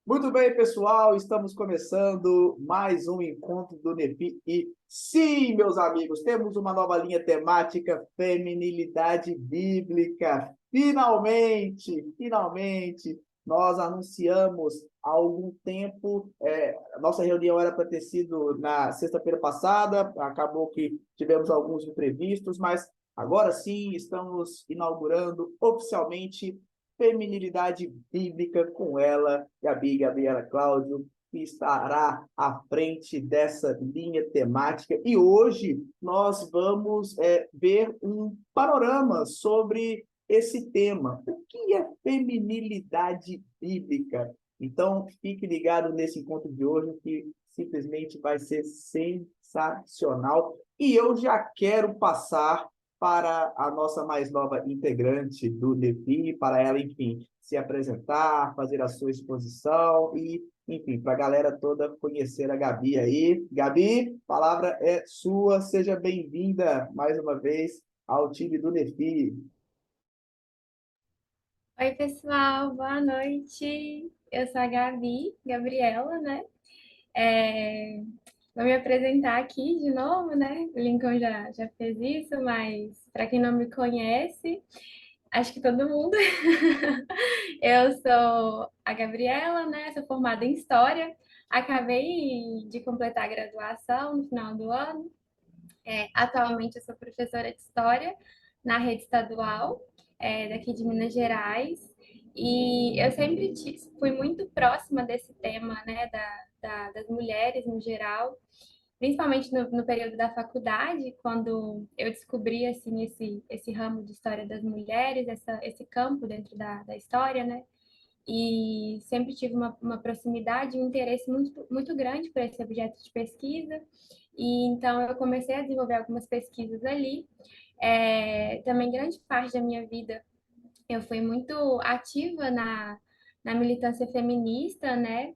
Muito bem, pessoal, estamos começando mais um encontro do NEPI e sim, meus amigos, temos uma nova linha temática, feminilidade bíblica. Finalmente, nós anunciamos há algum tempo, a nossa reunião era para ter sido na sexta-feira passada, acabou que tivemos alguns imprevistos, mas agora sim estamos inaugurando oficialmente Feminilidade Bíblica com ela, Gabriela Cláudio, que estará à frente dessa linha temática. E hoje nós vamos ver um panorama sobre esse tema. O que é feminilidade bíblica? Então, fique ligado nesse encontro de hoje, que simplesmente vai ser sensacional. E eu já quero passar para a nossa mais nova integrante do NEPI, para ela, enfim, se apresentar, fazer a sua exposição e, enfim, para a galera toda conhecer a Gabi aí. Gabi, a palavra é sua, seja bem-vinda mais uma vez ao time do NEPI. Oi, pessoal, boa noite. Eu sou a Gabriela, né? É, Vou me apresentar aqui de novo, né? O Lincoln já fez isso, mas para quem não me conhece, acho que todo mundo. Eu sou a Gabriela, né? Sou formada em História. Acabei de completar a graduação no final do ano. Atualmente eu sou professora de História na rede estadual, daqui de Minas Gerais. E eu sempre fui muito próxima desse tema, né, das mulheres no geral, principalmente no período da faculdade, quando eu descobri assim esse ramo de história das mulheres, esse campo dentro da história, né? E sempre tive uma proximidade, um interesse muito grande por esse objeto de pesquisa. E então eu comecei a desenvolver algumas pesquisas ali. Também grande parte da minha vida eu fui muito ativa na militância feminista, né?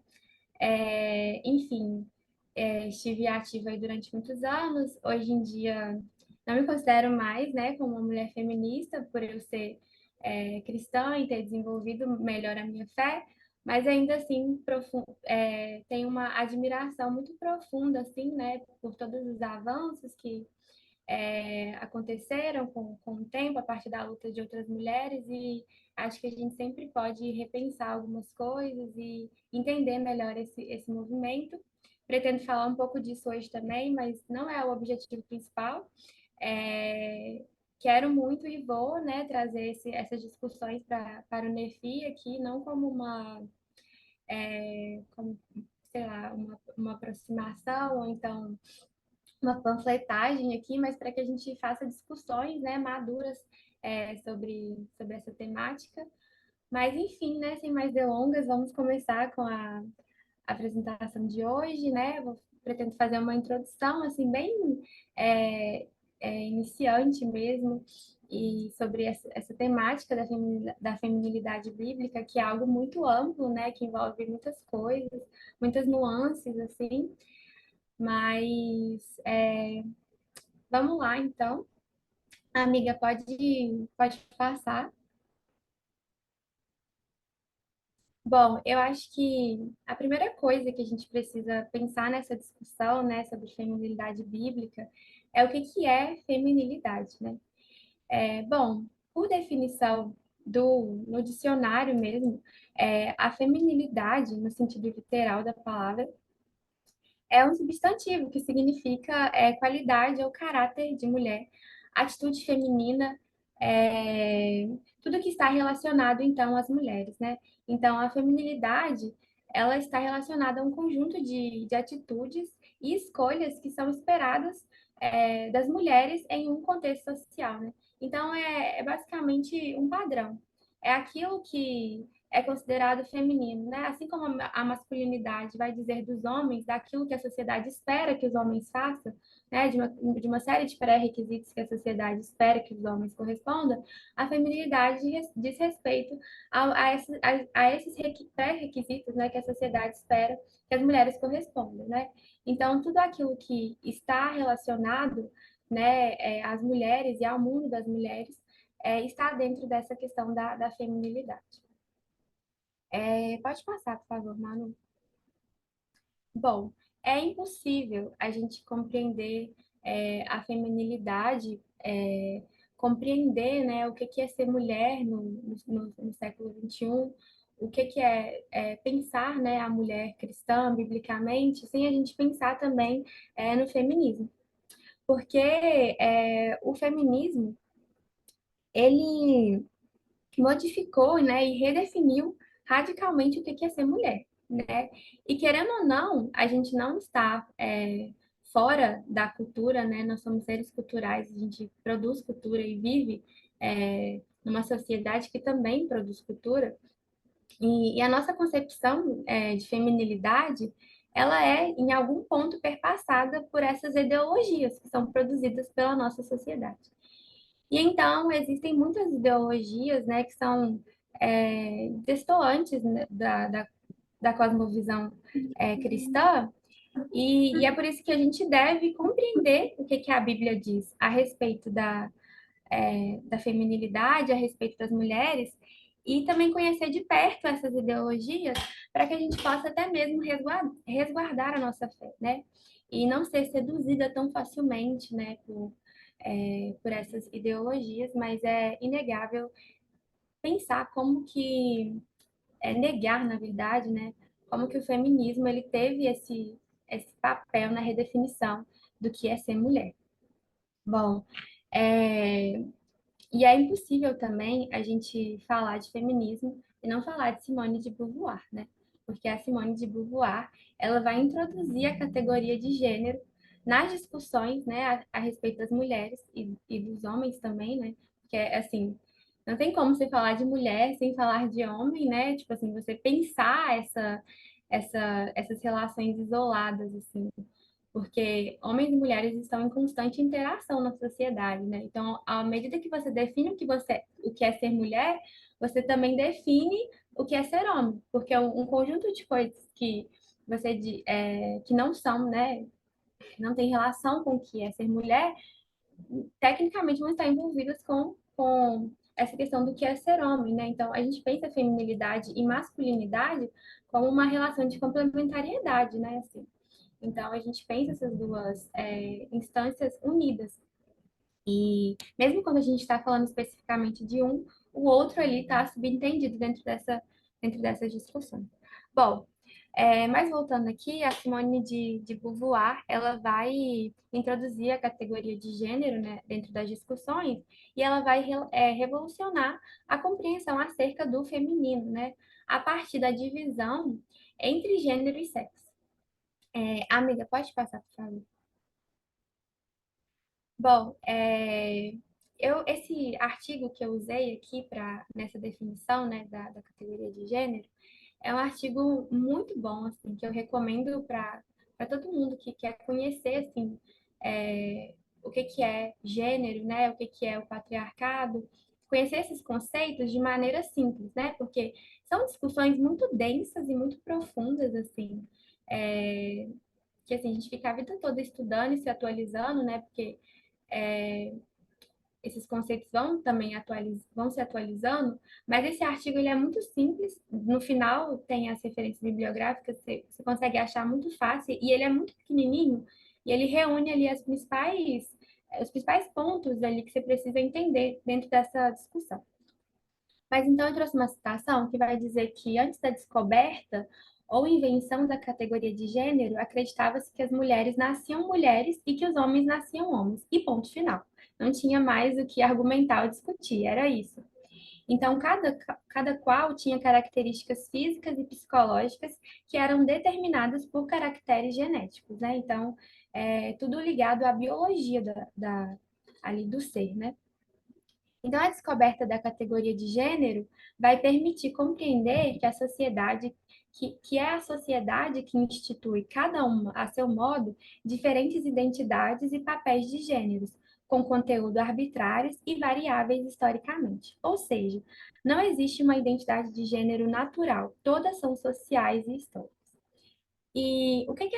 Enfim, estive ativa aí durante muitos anos. Hoje em dia não me considero mais, né, como uma mulher feminista, por eu ser cristã e ter desenvolvido melhor a minha fé, mas ainda assim tenho uma admiração muito profunda, assim, né, por todos os avanços que aconteceram com o tempo, a partir da luta de outras mulheres, e acho que a gente sempre pode repensar algumas coisas e entender melhor esse movimento. Pretendo falar um pouco disso hoje também, mas não é o objetivo principal. É, Quero muito e vou, né, trazer essas discussões para o NEFI aqui, não como como, sei lá, uma aproximação, ou então uma panfletagem aqui, mas para que a gente faça discussões, né, maduras sobre essa temática. Mas, enfim, né, sem mais delongas, vamos começar com a apresentação de hoje, né? Pretendo fazer uma introdução, assim, bem iniciante mesmo, e sobre essa temática da feminilidade bíblica, que é algo muito amplo, né, que envolve muitas coisas, muitas nuances, assim, mas vamos lá, então. Amiga, pode passar. Bom, eu acho que a primeira coisa que a gente precisa pensar nessa discussão, né, sobre feminilidade bíblica, é o que é feminilidade, né? Bom, por definição no dicionário mesmo, a feminilidade, no sentido literal da palavra, é um substantivo que significa qualidade ou caráter de mulher, atitude feminina, é, tudo que está relacionado, então, às mulheres, né? Então, a feminilidade, ela está relacionada a um conjunto de atitudes e escolhas que são esperadas das mulheres em um contexto social, né? Então, é basicamente um padrão. É aquilo que é considerado feminino, né? Assim como a masculinidade vai dizer dos homens daquilo que a sociedade espera que os homens façam, né? De uma série de pré-requisitos que a sociedade espera que os homens correspondam, a feminilidade diz respeito a esses pré-requisitos, né? Que a sociedade espera que as mulheres correspondam, né? Então, tudo aquilo que está relacionado, né, às mulheres e ao mundo das mulheres, está dentro dessa questão da feminilidade. Pode passar, por favor, Manu. Bom, é impossível a gente compreender a feminilidade, compreender, né, o que é ser mulher no século XXI, o que é pensar, né, a mulher cristã, biblicamente, sem a gente pensar também no feminismo. Porque o feminismo, ele modificou, né, e redefiniu radicalmente o que é ser mulher, né? E querendo ou não, a gente não está fora da cultura, né? Nós somos seres culturais, a gente produz cultura e vive numa sociedade que também produz cultura. E a nossa concepção de feminilidade, ela é, em algum ponto, perpassada por essas ideologias que são produzidas pela nossa sociedade. E então existem muitas ideologias, né, que são destoantes, né, da cosmovisão cristã, e é por isso que a gente deve compreender o que a Bíblia diz a respeito da feminilidade, a respeito das mulheres, e também conhecer de perto essas ideologias, para que a gente possa até mesmo resguardar a nossa fé, né? E não ser seduzida tão facilmente, né, por essas ideologias, mas é inegável pensar como que negar, na verdade, né, como que o feminismo ele teve esse papel na redefinição do que é ser mulher. Bom, é, e é impossível também a gente falar de feminismo e não falar de Simone de Beauvoir, né? Porque a Simone de Beauvoir, ela vai introduzir a categoria de gênero nas discussões, né, a respeito das mulheres e dos homens também, né? Porque, assim, não tem como você falar de mulher sem falar de homem, né? Tipo assim, você pensar essas relações isoladas, assim, porque homens e mulheres estão em constante interação na sociedade, né? Então, à medida que você define o que é ser mulher, você também define o que é ser homem, porque é um conjunto de coisas que que não são, né? Não tem relação com o que é ser mulher, tecnicamente vão estar envolvidas com essa questão do que é ser homem, né? Então, a gente pensa feminilidade e masculinidade como uma relação de complementariedade, né? Assim, então, a gente pensa essas duas instâncias unidas. E mesmo quando a gente está falando especificamente de um, o outro ali está subentendido dentro dessas discussões. Bom, mas voltando aqui, a Simone de Beauvoir, ela vai introduzir a categoria de gênero, né, dentro das discussões, e ela vai revolucionar a compreensão acerca do feminino, né, a partir da divisão entre gênero e sexo. Amiga, pode passar, por favor? Bom, esse artigo que eu usei aqui nessa definição, né, da categoria de gênero, é um artigo muito bom, assim, que eu recomendo para todo mundo que quer conhecer, assim, o que é gênero, né, o que é o patriarcado, conhecer esses conceitos de maneira simples, né, porque são discussões muito densas e muito profundas, assim, é, que assim, a gente fica a vida toda estudando e se atualizando, né, porque é, esses conceitos vão se atualizando, mas esse artigo ele é muito simples. No final tem as referências bibliográficas, você consegue achar muito fácil e ele é muito pequenininho e ele reúne ali os principais pontos ali que você precisa entender dentro dessa discussão. Mas então eu trouxe uma citação que vai dizer que antes da descoberta ou invenção da categoria de gênero, acreditava-se que as mulheres nasciam mulheres e que os homens nasciam homens. E ponto final. Não tinha mais o que argumentar ou discutir, era isso. Então, cada qual tinha características físicas e psicológicas que eram determinadas por caracteres genéticos, né? Então, tudo ligado à biologia ali do ser, né? Então, a descoberta da categoria de gênero vai permitir compreender que a sociedade, que é a sociedade que institui cada uma, a seu modo, diferentes identidades e papéis de gêneros, com conteúdo arbitrários e variáveis historicamente. Ou seja, não existe uma identidade de gênero natural, todas são sociais e históricas. E o que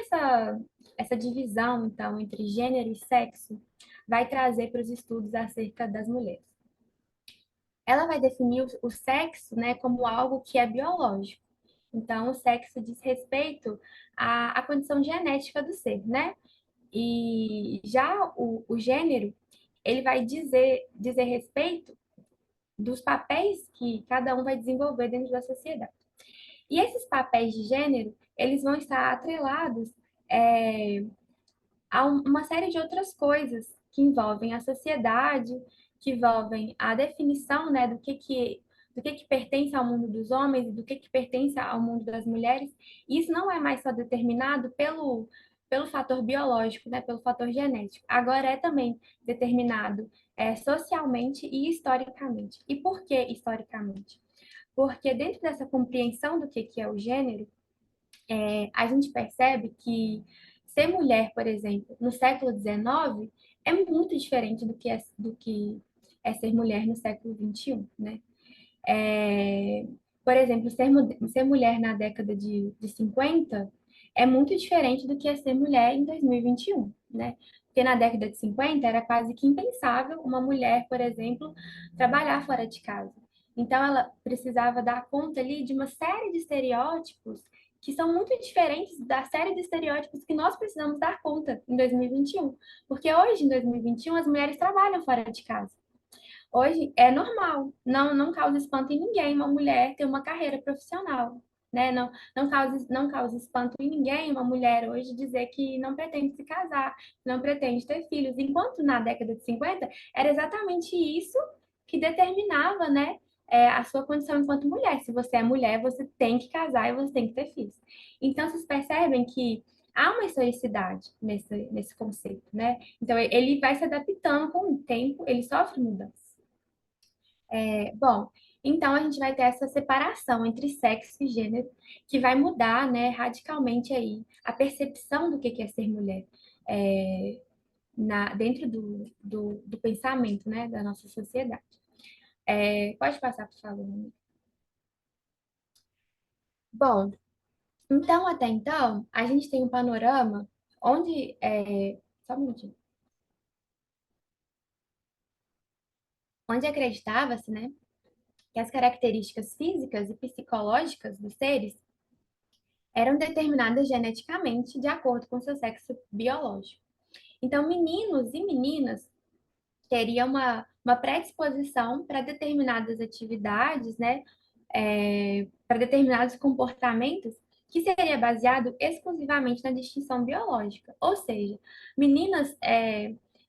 essa divisão, então, entre gênero e sexo vai trazer para os estudos acerca das mulheres? Ela vai definir o sexo, né, como algo que é biológico. Então, o sexo diz respeito à condição genética do ser, né? E já o gênero, ele vai dizer respeito dos papéis que cada um vai desenvolver dentro da sociedade. E esses papéis de gênero, eles vão estar atrelados é, a uma série de outras coisas que envolvem a sociedade, que envolvem a definição, né, do que pertence ao mundo dos homens e do que pertence ao mundo das mulheres. E isso não é mais só determinado pelo fator biológico, né, pelo fator genético. Agora é também determinado socialmente e historicamente. E por que historicamente? Porque dentro dessa compreensão do que é o gênero, a gente percebe que ser mulher, por exemplo, no século XIX é muito diferente do que é ser mulher no século XXI, né? É, por exemplo, ser mulher na década de 50 é muito diferente do que é ser mulher em 2021, né? Porque na década de 50 era quase que impensável uma mulher, por exemplo, trabalhar fora de casa. Então ela precisava dar conta ali de uma série de estereótipos que são muito diferentes da série de estereótipos que nós precisamos dar conta em 2021. Porque hoje, em 2021, as mulheres trabalham fora de casa. Hoje é normal, não causa espanto em ninguém uma mulher ter uma carreira profissional, né? Não causa espanto em ninguém uma mulher hoje dizer que não pretende se casar, não pretende ter filhos, enquanto na década de 50 era exatamente isso que determinava, né, a sua condição enquanto mulher. Se você é mulher, você tem que casar e você tem que ter filhos. Então, vocês percebem que há uma historicidade nesse conceito, né? Então, ele vai se adaptando com o tempo, ele sofre mudança. Bom, então a gente vai ter essa separação entre sexo e gênero, que vai mudar, né, radicalmente aí a percepção do que é ser mulher dentro do pensamento, né, da nossa sociedade. Pode passar, por favor. Bom, então até então a gente tem um panorama onde só um minutinho. Onde acreditava-se, né, que as características físicas e psicológicas dos seres eram determinadas geneticamente de acordo com seu sexo biológico. Então, meninos e meninas teriam uma predisposição para determinadas atividades, né? Para determinados comportamentos que seria baseado exclusivamente na distinção biológica. Ou seja, meninas,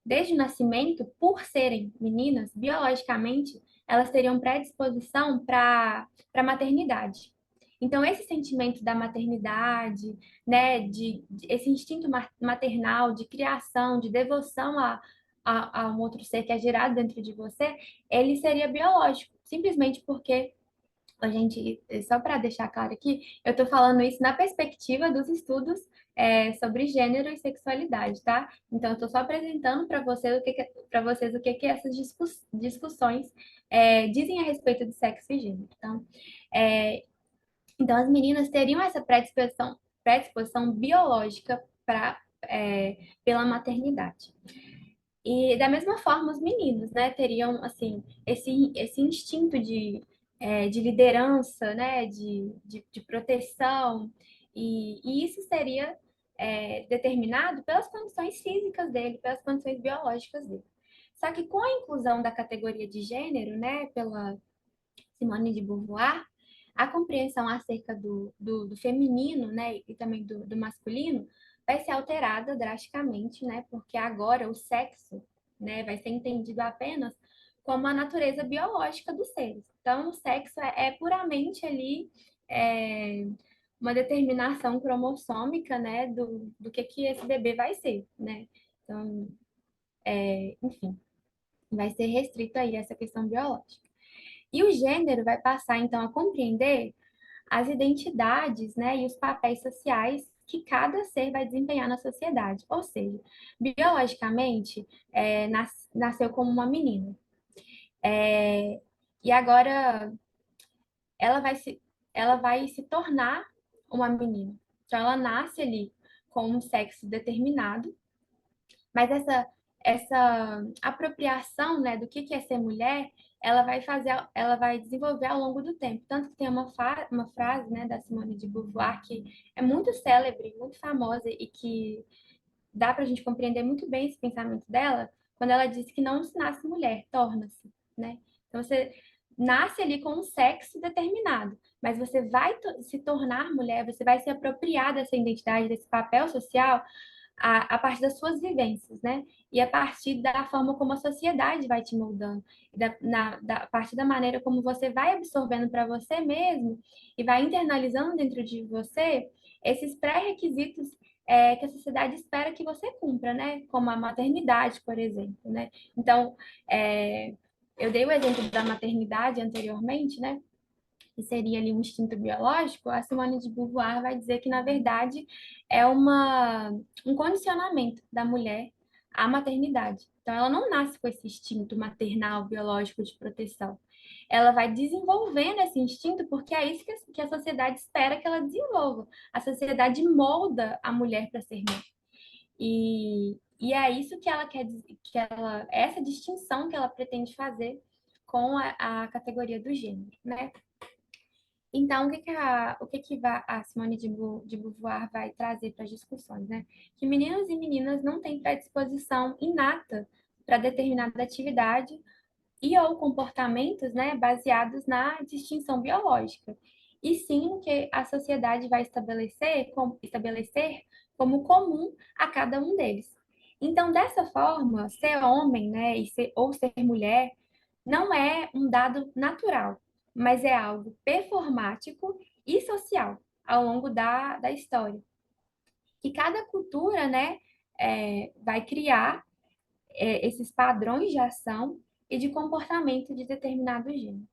desde o nascimento, por serem meninas, biologicamente, elas teriam predisposição para a maternidade. Então, esse sentimento da maternidade, né, esse instinto maternal de criação, de devoção a um outro ser que é gerado dentro de você, ele seria biológico, simplesmente porque a gente, só para deixar claro aqui, eu estou falando isso na perspectiva dos estudos sobre gênero e sexualidade, tá? Então, eu estou só apresentando para vocês o que essas discussões dizem a respeito de sexo e gênero. É, então, as meninas teriam essa predisposição biológica pela maternidade. E da mesma forma, os meninos, né, teriam assim esse instinto de liderança, né, de proteção, e isso seria determinado pelas condições físicas dele, pelas condições biológicas dele. Só que com a inclusão da categoria de gênero, né, pela Simone de Beauvoir, a compreensão acerca do feminino, né, e também do masculino, vai ser alterada drasticamente, né, porque agora o sexo, né, vai ser entendido apenas como a natureza biológica dos seres. Então, o sexo é puramente ali é, uma determinação cromossômica, né, do que esse bebê vai ser, né. Então, enfim, vai ser restrito aí essa questão biológica. E o gênero vai passar, então, a compreender as identidades, né, e os papéis sociais que cada ser vai desempenhar na sociedade. Ou seja, biologicamente, nasceu como uma menina. E agora ela vai se tornar uma menina. Então, ela nasce ali com um sexo determinado, mas essa apropriação, né, do que é ser mulher, ela vai desenvolver ao longo do tempo. Tanto que tem uma frase, né, da Simone de Beauvoir que é muito célebre, muito famosa e que dá para a gente compreender muito bem esse pensamento dela, quando ela diz que não se nasce mulher, torna-se, né? Então você nasce ali com um sexo determinado, mas você vai se tornar mulher, você vai se apropriar dessa identidade, desse papel social a partir das suas vivências, né? E a partir da forma como a sociedade vai te moldando, a partir da maneira como você vai absorvendo para você mesmo e vai internalizando dentro de você esses pré-requisitos que a sociedade espera que você cumpra, né? Como a maternidade, por exemplo, né? Então, eu dei o exemplo da maternidade anteriormente, né? Que seria ali um instinto biológico, a Simone de Beauvoir vai dizer que, na verdade, é um condicionamento da mulher à maternidade. Então, ela não nasce com esse instinto maternal, biológico de proteção. Ela vai desenvolvendo esse instinto porque é isso que a sociedade espera que ela desenvolva. A sociedade molda a mulher para ser mãe. E é isso que ela quer dizer, essa distinção que ela pretende fazer com a categoria do gênero, né? Então, a Simone de Beauvoir vai trazer para as discussões, né? Que meninos e meninas não têm predisposição inata para determinada atividade e ou comportamentos, né, baseados na distinção biológica, e sim o que a sociedade vai estabelecer como comum a cada um deles. Então, dessa forma, ser homem, né, ou ser mulher, não é um dado natural, mas é algo performático e social ao longo da história. Que cada cultura, né, vai criar esses padrões de ação e de comportamento de determinado gênero.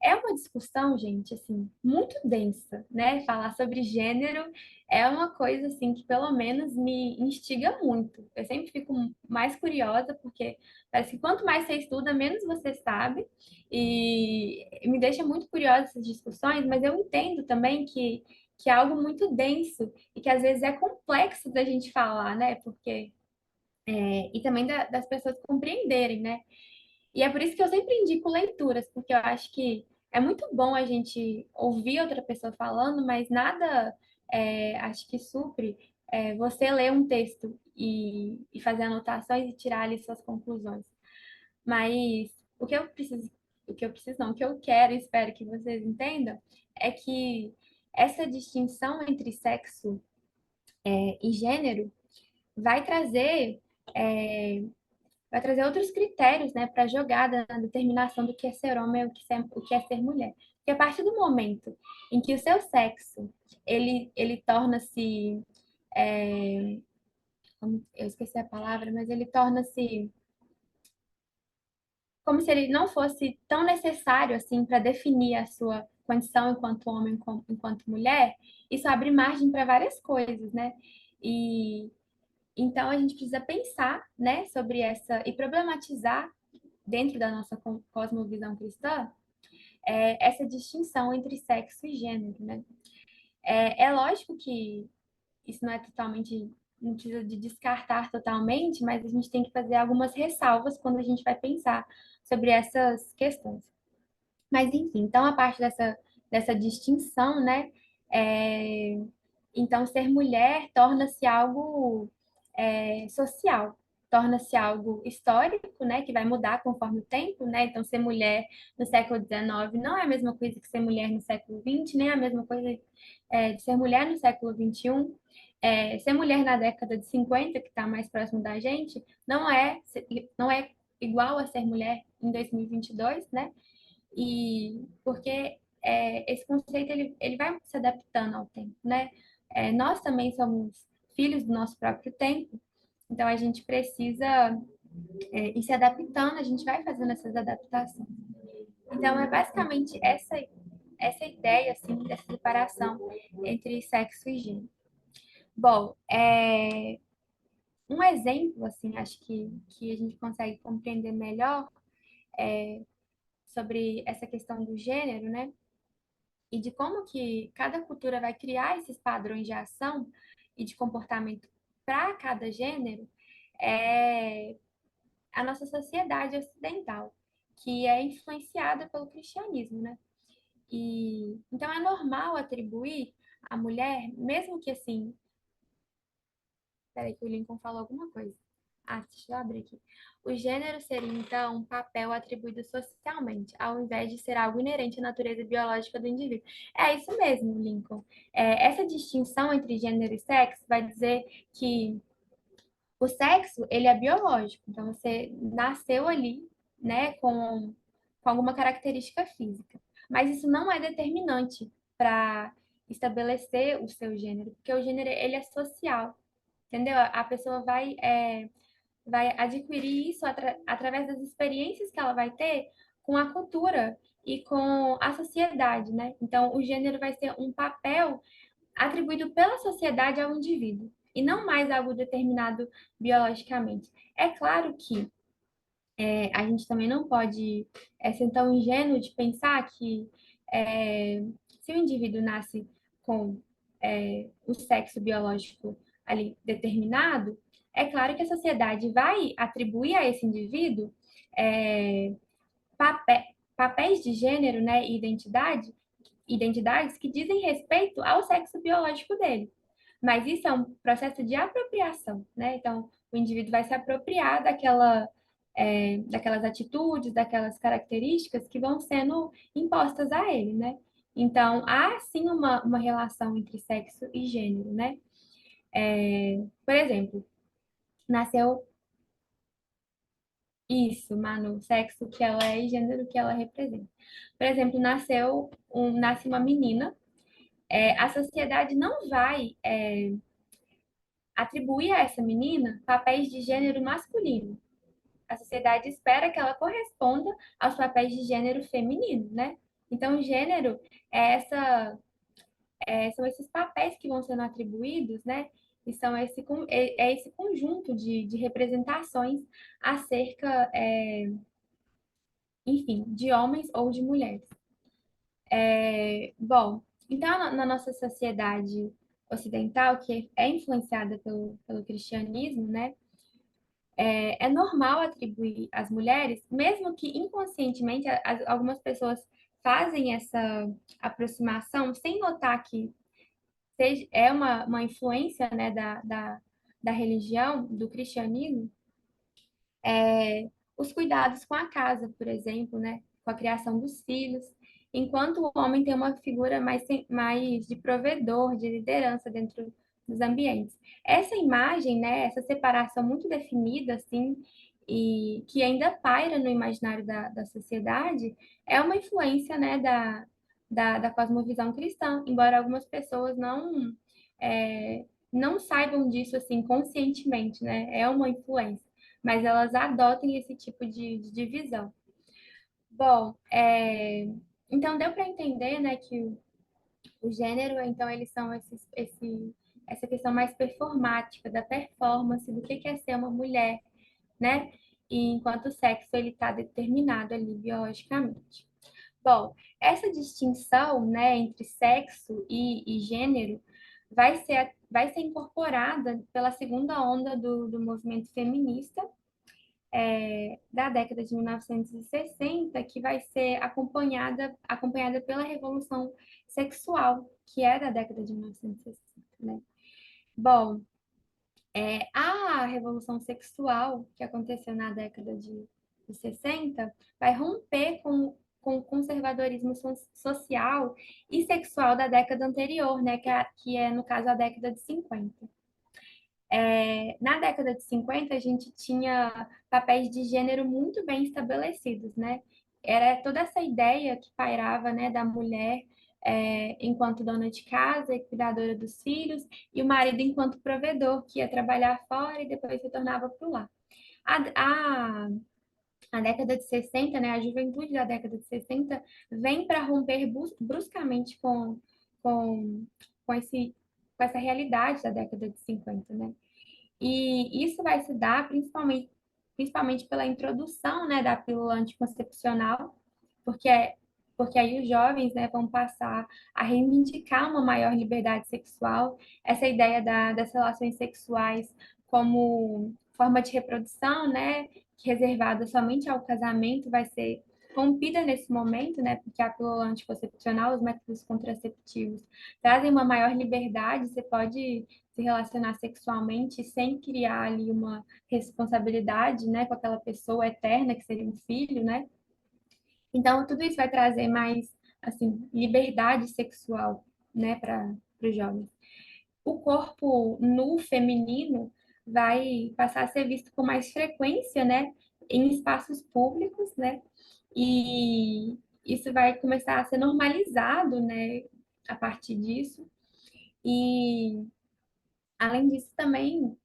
É uma discussão, gente, assim, muito densa, né? Falar sobre gênero é uma coisa, assim, que pelo menos me instiga muito. Eu sempre fico mais curiosa, porque parece que quanto mais você estuda, menos você sabe. E me deixa muito curiosa essas discussões, mas eu entendo também que é algo muito denso e que às vezes é complexo da gente falar, né? Porque e também das pessoas compreenderem, né? E é por isso que eu sempre indico leituras, porque eu acho que é muito bom a gente ouvir outra pessoa falando, mas nada acho que supre você ler um texto e fazer anotações e tirar ali suas conclusões. Mas o que eu quero e espero que vocês entendam é que essa distinção entre sexo e gênero vai trazer é, vai trazer outros critérios, né, para jogada na determinação do que é ser homem e o que é ser mulher. Porque a partir do momento em que o seu sexo ele torna-se eu esqueci a palavra, mas ele torna-se como se ele não fosse tão necessário assim para definir a sua condição enquanto homem, enquanto mulher, isso abre margem para várias coisas, né? E então a gente precisa pensar, né, sobre essa e problematizar dentro da nossa cosmovisão cristã, essa distinção entre sexo e gênero, né? É lógico que isso não é totalmente, não precisa de descartar totalmente, mas a gente tem que fazer algumas ressalvas quando a gente vai pensar sobre essas questões. Mas, enfim, então, a parte dessa distinção, né? É, então, ser mulher torna-se algo social, torna-se algo histórico, né? Que vai mudar conforme o tempo, né? Então, ser mulher no século XIX não é a mesma coisa que ser mulher no século XX, nem a mesma coisa de ser mulher no século XXI. Ser mulher na década de 50, que está mais próximo da gente, não é igual a ser mulher em 2022, né? E porque esse conceito ele vai se adaptando ao tempo, né? Nós também somos filhos do nosso próprio tempo, então a gente precisa ir se adaptando, a gente vai fazendo essas adaptações. Então é basicamente essa ideia assim dessa separação entre sexo e gênero. Bom, um exemplo assim, acho que a gente consegue compreender melhor sobre essa questão do gênero, né? E de como que cada cultura vai criar esses padrões de ação e de comportamento para cada gênero, é a nossa sociedade ocidental, que é influenciada pelo cristianismo, né? E então é normal atribuir à mulher, mesmo que assim, peraí que o Lincoln falou alguma coisa. Ah, deixa eu abrir aqui. O gênero seria, então, um papel atribuído socialmente, ao invés de ser algo inerente à natureza biológica do indivíduo. É isso mesmo, Lincoln. Essa distinção entre gênero e sexo vai dizer que o sexo, ele é biológico, então você nasceu ali, né, com alguma característica física. Mas isso não é determinante para estabelecer o seu gênero, porque o gênero, ele é social, entendeu? A pessoa vai adquirir isso através das experiências que ela vai ter com a cultura e com a sociedade, né? Então, o gênero vai ser um papel atribuído pela sociedade ao indivíduo e não mais algo determinado biologicamente. É claro que a gente também não pode ser tão ingênuo de pensar que se o indivíduo nasce com o sexo biológico ali determinado, é claro que a sociedade vai atribuir a esse indivíduo é, papéis de gênero, né, e identidades que dizem respeito ao sexo biológico dele. Mas isso é um processo de apropriação, né? Então, o indivíduo vai se apropriar daquelas atitudes, daquelas características que vão sendo impostas a ele, né? Então, há sim uma relação entre sexo e gênero, né? Por exemplo, nasceu isso, Manu, sexo que ela é e gênero que ela representa. Por exemplo, nasce uma menina, a sociedade não vai atribuir a essa menina papéis de gênero masculino. A sociedade espera que ela corresponda aos papéis de gênero feminino, né? Então, gênero é são esses papéis que vão sendo atribuídos, né? E são esse conjunto de representações acerca, enfim, de homens ou de mulheres. Bom, então na nossa sociedade ocidental, que é influenciada pelo cristianismo, né? É normal atribuir às mulheres, mesmo que inconscientemente algumas pessoas fazem essa aproximação sem notar que é uma influência, né, da religião, do cristianismo, os cuidados com a casa, por exemplo, né, com a criação dos filhos, enquanto o homem tem uma figura mais de provedor, de liderança dentro dos ambientes. Essa imagem, né, essa separação muito definida, assim, e que ainda paira no imaginário da sociedade, é uma influência, né, da cosmovisão cristã, embora algumas pessoas é, não saibam disso, assim, conscientemente, né, é uma influência, mas elas adotem esse tipo de divisão. Bom, então deu para entender, né, que o gênero, então, eles são essa questão mais performática, da performance, do que é ser uma mulher, né? E enquanto o sexo, ele está determinado ali biologicamente. Bom, essa distinção, né, entre sexo e gênero vai ser incorporada pela segunda onda do movimento feminista, da década de 1960, que vai ser acompanhada pela Revolução Sexual, que é da década de 1960, né? Bom, a Revolução Sexual, que aconteceu na década de 60, vai romper com o conservadorismo social e sexual da década anterior, né, que é, no caso, a década de 50. Na década de 50, a gente tinha papéis de gênero muito bem estabelecidos, né? Era toda essa ideia que pairava, né, da mulher enquanto dona de casa e cuidadora dos filhos, e o marido enquanto provedor, que ia trabalhar fora e depois retornava para o lar. A, a, a década de 60, né, a juventude da década de 60 vem para romper bruscamente com, com, esse, com essa realidade da década de 50, né? E isso vai se dar principalmente pela introdução, né, da pílula anticoncepcional, porque, porque aí os jovens, né, vão passar a reivindicar uma maior liberdade sexual, essa ideia das relações sexuais como forma de reprodução, né, reservada somente ao casamento, vai ser rompida nesse momento, né? Porque a pílula anticoncepcional, os métodos contraceptivos trazem uma maior liberdade, você pode se relacionar sexualmente sem criar ali uma responsabilidade, né, com aquela pessoa eterna que seria um filho, né? Então, tudo isso vai trazer mais, assim, liberdade sexual, né, para os jovens. O corpo nu feminino vai passar a ser visto com mais frequência, né, em espaços públicos, né, e isso vai começar a ser normalizado, né, a partir disso. E, além disso, também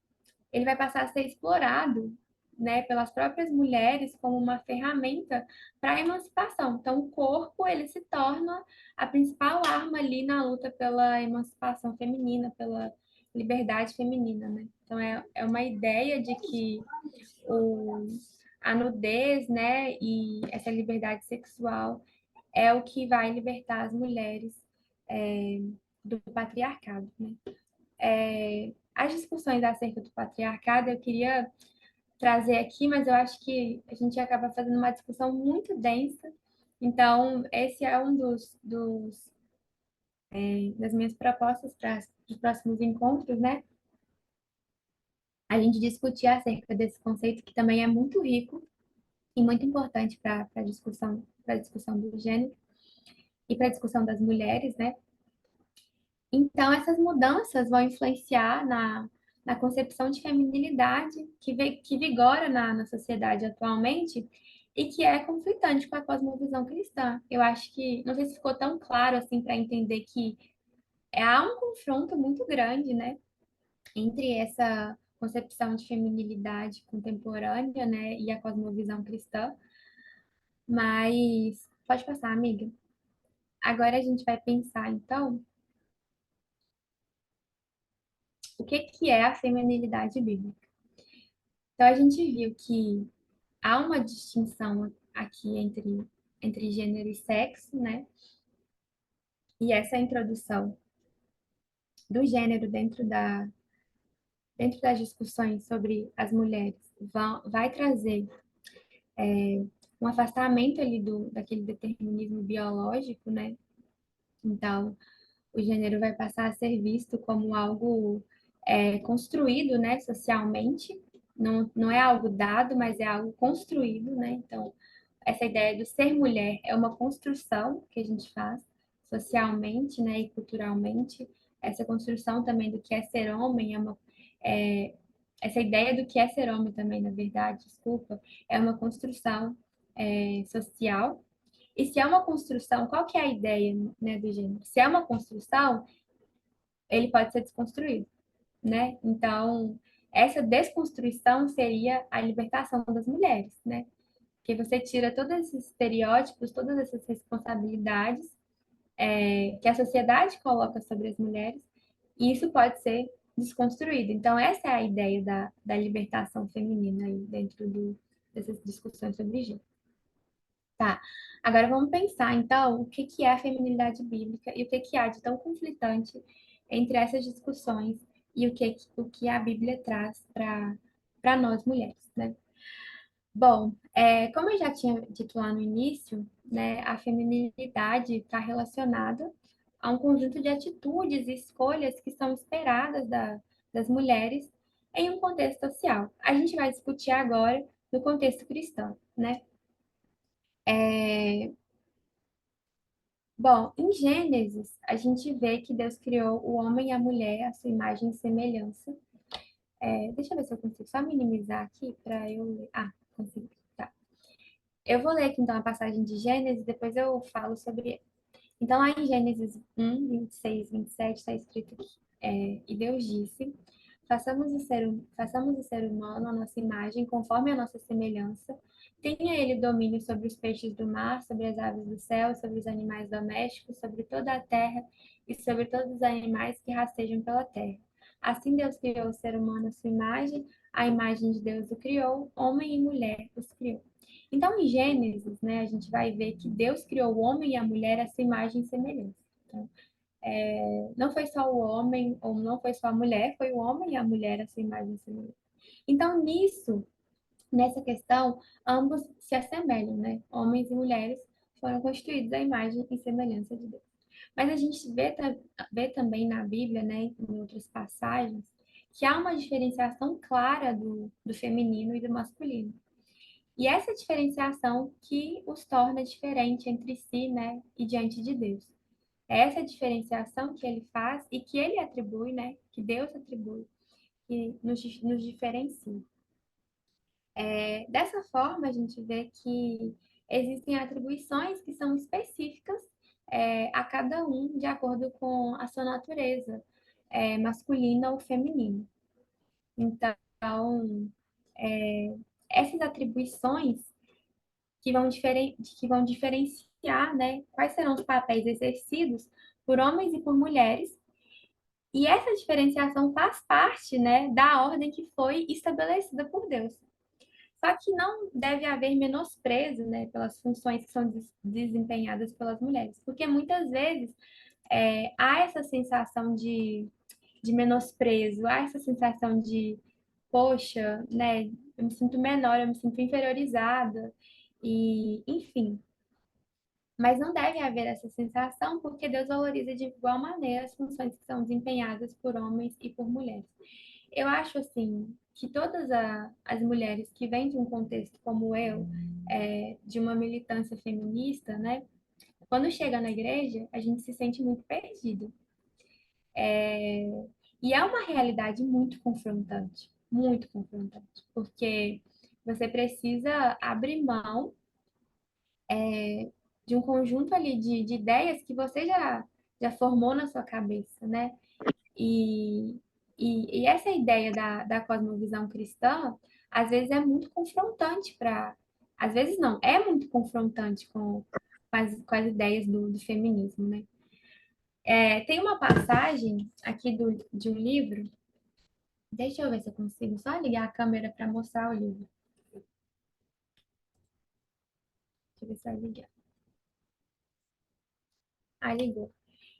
ele vai passar a ser explorado, né, pelas próprias mulheres como uma ferramenta para a emancipação. Então, o corpo ele se torna a principal arma ali na luta pela emancipação feminina, pela liberdade feminina, né? Então, é uma ideia de que o, a nudez, né, e essa liberdade sexual é o que vai libertar as mulheres do patriarcado, né? As discussões acerca do patriarcado eu queria trazer aqui, mas eu acho que a gente acaba fazendo uma discussão muito densa. Então, esse é um das minhas propostas para os próximos encontros, né? A gente discutir acerca desse conceito que também é muito rico e muito importante para a discussão do gênero e para a discussão das mulheres, né? Então, essas mudanças vão influenciar na concepção de feminilidade que vigora na sociedade atualmente e que é conflitante com a cosmovisão cristã. Eu acho que, não sei se ficou tão claro assim para entender que há um confronto muito grande, né, entre essa concepção de feminilidade contemporânea, né, e a cosmovisão cristã. Mas pode passar, amiga. Agora a gente vai pensar, então, o que é a feminilidade bíblica. Então, a gente viu que há uma distinção aqui entre gênero e sexo, né? E essa introdução do gênero dentro das discussões sobre as mulheres vai trazer um afastamento ali daquele determinismo biológico, né? Então, o gênero vai passar a ser visto como algo construído, né, socialmente. Não é algo dado, mas é algo construído, né? Então, essa ideia do ser mulher é uma construção que a gente faz socialmente, né, e culturalmente. Essa construção também do que é ser homem é essa ideia do que é ser homem também, na verdade, desculpa, é uma construção social. E se é uma construção, qual que é a ideia, né, do gênero? Se é uma construção, ele pode ser desconstruído, né? Então, essa desconstrução seria a libertação das mulheres, né? Que você tira todos esses estereótipos, todas essas responsabilidades que a sociedade coloca sobre as mulheres, e isso pode ser desconstruído. Então, essa é a ideia da libertação feminina aí dentro dessas discussões sobre gênero. Tá, agora vamos pensar, então, o que é a feminilidade bíblica e o que há de tão conflitante entre essas discussões e o que a Bíblia traz para nós mulheres, né? Bom, como eu já tinha dito lá no início, né, a feminilidade está relacionada a um conjunto de atitudes e escolhas que são esperadas das mulheres em um contexto social. A gente vai discutir agora no contexto cristão, né? Bom, em Gênesis, a gente vê que Deus criou o homem e a mulher à sua imagem e semelhança. Deixa eu ver se eu consigo só minimizar aqui para eu ler. Ah, consegui. Tá. Eu vou ler aqui então a passagem de Gênesis, depois eu falo sobre. Então, lá em Gênesis 1, 26, 27, está escrito que, e Deus disse: façamos o ser humano à nossa imagem, conforme a nossa semelhança. Tenha ele domínio sobre os peixes do mar, sobre as aves do céu, sobre os animais domésticos, sobre toda a terra e sobre todos os animais que rastejam pela terra. Assim Deus criou o ser humano à sua imagem, a imagem de Deus o criou, homem e mulher os criou. Então, em Gênesis, né, a gente vai ver que Deus criou o homem e a mulher à sua imagem e semelhança. Então, não foi só o homem, ou não foi só a mulher, foi o homem e a mulher à sua imagem e semelhança. Então, nisso, Nessa questão, ambos se assemelham, né? Homens e mulheres foram constituídos à imagem e semelhança de Deus. Mas a gente vê também na Bíblia, né, em outras passagens, que há uma diferenciação clara do feminino e do masculino. E essa diferenciação que os torna diferentes entre si, né, e diante de Deus. É essa diferenciação que ele faz e que ele atribui, né, que Deus atribui, que nos diferencia. Dessa forma, a gente vê que existem atribuições que são específicas a cada um de acordo com a sua natureza, masculina ou feminina. Então, essas atribuições que vão diferenciar, né, quais serão os papéis exercidos por homens e por mulheres, e essa diferenciação faz parte, né, da ordem que foi estabelecida por Deus. Só que não deve haver menosprezo, né, pelas funções que são desempenhadas pelas mulheres, porque muitas vezes há essa sensação de menosprezo, há essa sensação de, poxa, né, eu me sinto menor, eu me sinto inferiorizada, e enfim. Mas não deve haver essa sensação, porque Deus valoriza de igual maneira as funções que são desempenhadas por homens e por mulheres. Eu acho assim que todas as mulheres que vêm de um contexto como eu, de uma militância feminista, né? Quando chega na igreja, a gente se sente muito perdido. E é uma realidade muito confrontante, porque você precisa abrir mão de um conjunto ali de ideias que você já formou na sua cabeça, né? E, e essa ideia da cosmovisão cristã, às vezes é muito confrontante para. Às vezes não, é muito confrontante com as ideias do feminismo, né? Tem uma passagem aqui de um livro, deixa eu ver se eu consigo só ligar a câmera para mostrar o livro. Deixa eu ver se vai ligar. Ah, ligou.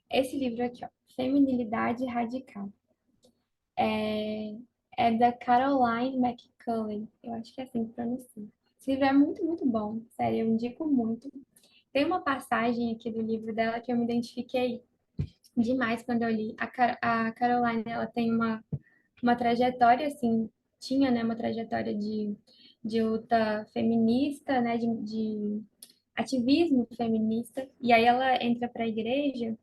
Esse livro aqui, ó, Feminilidade Radical. É, é da Caroline McCulley. Eu acho que é assim que pronuncia. Esse livro é muito, muito bom. Sério, eu indico muito. Tem uma passagem aqui do livro dela que eu me identifiquei demais quando eu li. A Caroline, ela tem uma trajetória, assim, tinha, né, uma trajetória de luta feminista, né, de ativismo feminista. E aí ela entra para a igreja,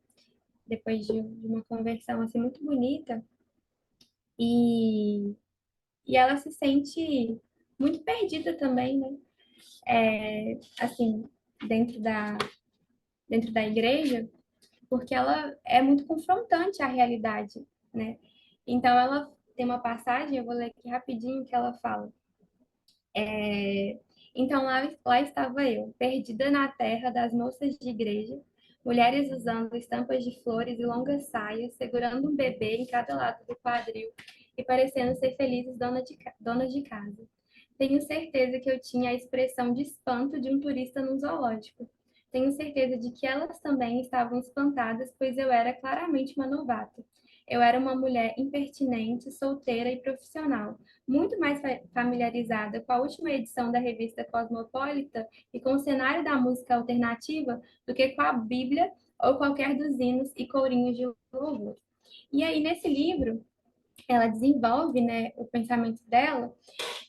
depois de uma conversão, assim, muito bonita. E E ela se sente muito perdida também, né? Assim, dentro dentro da igreja, porque ela é muito confrontante à realidade, né? Então, ela tem uma passagem, eu vou ler aqui rapidinho, que ela fala. Então, lá estava eu, perdida na terra das moças de igreja, mulheres usando estampas de flores e longas saias, segurando um bebê em cada lado do quadril e parecendo ser felizes donas de casa. Tenho certeza que eu tinha a expressão de espanto de um turista num zoológico. Tenho certeza de que elas também estavam espantadas, pois eu era claramente uma novata. Eu era uma mulher impertinente, solteira e profissional, muito mais familiarizada com a última edição da revista Cosmopolita e com o cenário da música alternativa do que com a Bíblia ou qualquer dos hinos e corinhos de louvor. E aí, nesse livro, ela desenvolve, né, o pensamento dela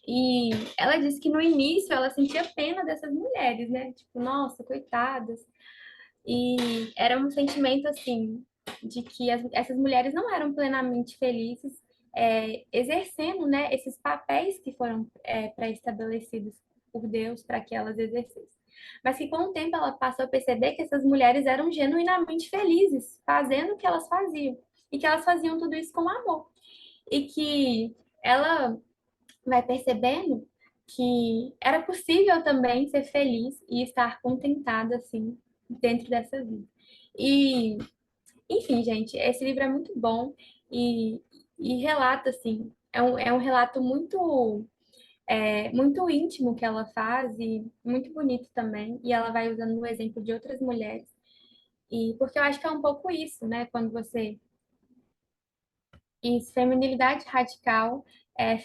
e ela disse que no início ela sentia pena dessas mulheres, né? Tipo, nossa, coitadas. E era um sentimento assim de que essas mulheres não eram plenamente felizes exercendo, né, esses papéis que foram pré-estabelecidos por Deus para que elas exercessem. Mas que com o tempo ela passou a perceber que essas mulheres eram genuinamente felizes fazendo o que elas faziam e que elas faziam tudo isso com amor e que ela vai percebendo que era possível também ser feliz e estar contentada assim dentro dessa vida. E, enfim, gente, esse livro é muito bom e relata assim, é um relato muito íntimo que ela faz e muito bonito também. E ela vai usando o exemplo de outras mulheres. E porque eu acho que é um pouco isso, né? Quando você isso, feminilidade radical,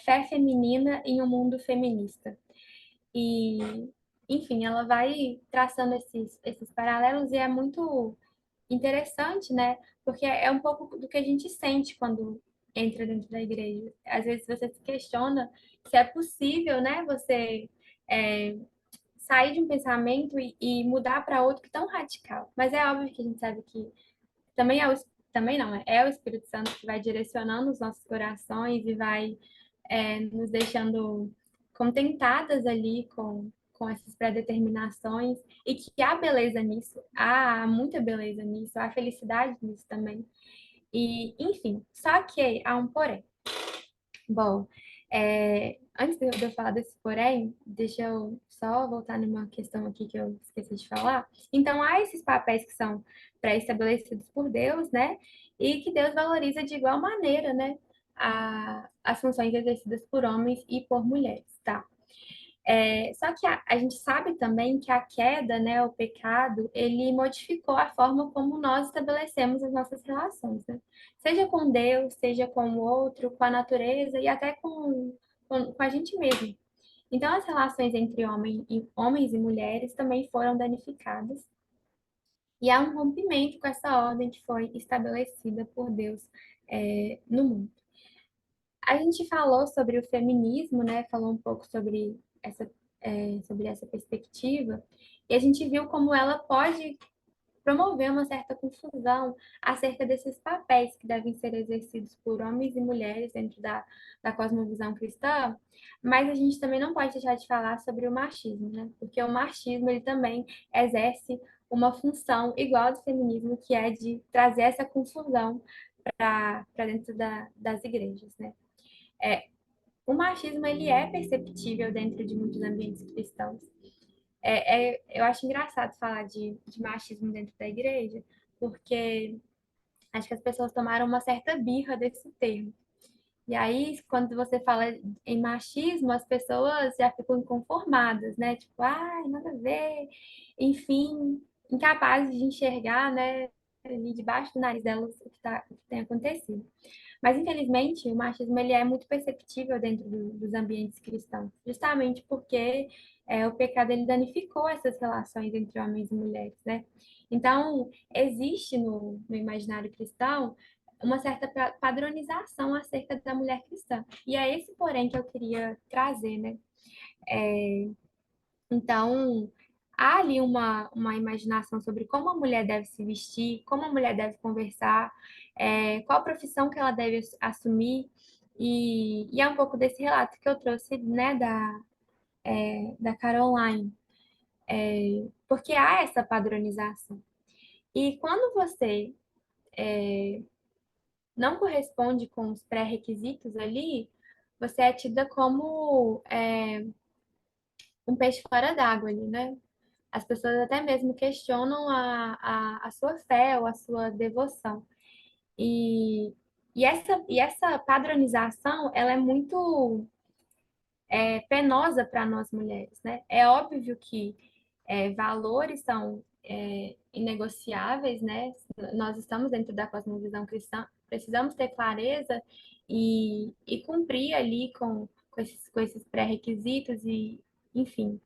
fé feminina em um mundo feminista. E, enfim, ela vai traçando esses paralelos e é muito interessante, né? Porque é um pouco do que a gente sente quando entra dentro da igreja. Às vezes você se questiona se é possível, né? Você é, sair de um pensamento e mudar para outro que é tão radical. Mas é óbvio que a gente sabe que também também não, é o Espírito Santo que vai direcionando os nossos corações e vai nos deixando contentadas ali com essas pré-determinações e que há beleza nisso, há muita beleza nisso, há felicidade nisso também. E, enfim, só que há um porém. Bom, antes de eu falar desse porém, deixa eu só voltar numa questão aqui que eu esqueci de falar. Então, há esses papéis que são pré-estabelecidos por Deus, né? E que Deus valoriza de igual maneira, né? As funções exercidas por homens e por mulheres, tá? Só que a gente sabe também que a queda, né, o pecado, ele modificou a forma como nós estabelecemos as nossas relações, né? Seja com Deus, seja com o outro, com a natureza e até com a gente mesmo. Então, as relações entre homens e mulheres também foram danificadas. E há um rompimento com essa ordem que foi estabelecida por Deus, no mundo. A gente falou sobre o feminismo, né? Falou um pouco sobre essa perspectiva, e a gente viu como ela pode promover uma certa confusão acerca desses papéis que devem ser exercidos por homens e mulheres dentro da cosmovisão cristã, mas a gente também não pode deixar de falar sobre o machismo, né? Porque o machismo ele também exerce uma função igual ao do feminismo, que é de trazer essa confusão para dentro das igrejas, né? O machismo ele é perceptível dentro de muitos ambientes cristãos. Eu acho engraçado falar de machismo dentro da igreja, porque acho que as pessoas tomaram uma certa birra desse termo. E aí, quando você fala em machismo, as pessoas já ficam inconformadas, né? Tipo, ai, nada a ver. Enfim, incapazes de enxergar, né, ali debaixo do nariz delas o que tem acontecido. Mas, infelizmente, o machismo ele é muito perceptível dentro dos ambientes cristãos, justamente porque o pecado ele danificou essas relações entre homens e mulheres, né? Então, existe no imaginário cristão uma certa padronização acerca da mulher cristã. E é esse, porém, que eu queria trazer, né? Então, há ali uma imaginação sobre como a mulher deve se vestir, como a mulher deve conversar, qual profissão que ela deve assumir, e é um pouco desse relato que eu trouxe, né, da Caroline, porque há essa padronização. E quando você não corresponde com os pré-requisitos ali, você é tida como um peixe fora d'água ali, né? As pessoas até mesmo questionam a sua fé ou a sua devoção. E, e essa padronização, ela é muito penosa para nós mulheres, né? É óbvio que valores são inegociáveis, né? Nós estamos dentro da cosmovisão cristã, precisamos ter clareza e cumprir ali com esses pré-requisitos e, enfim,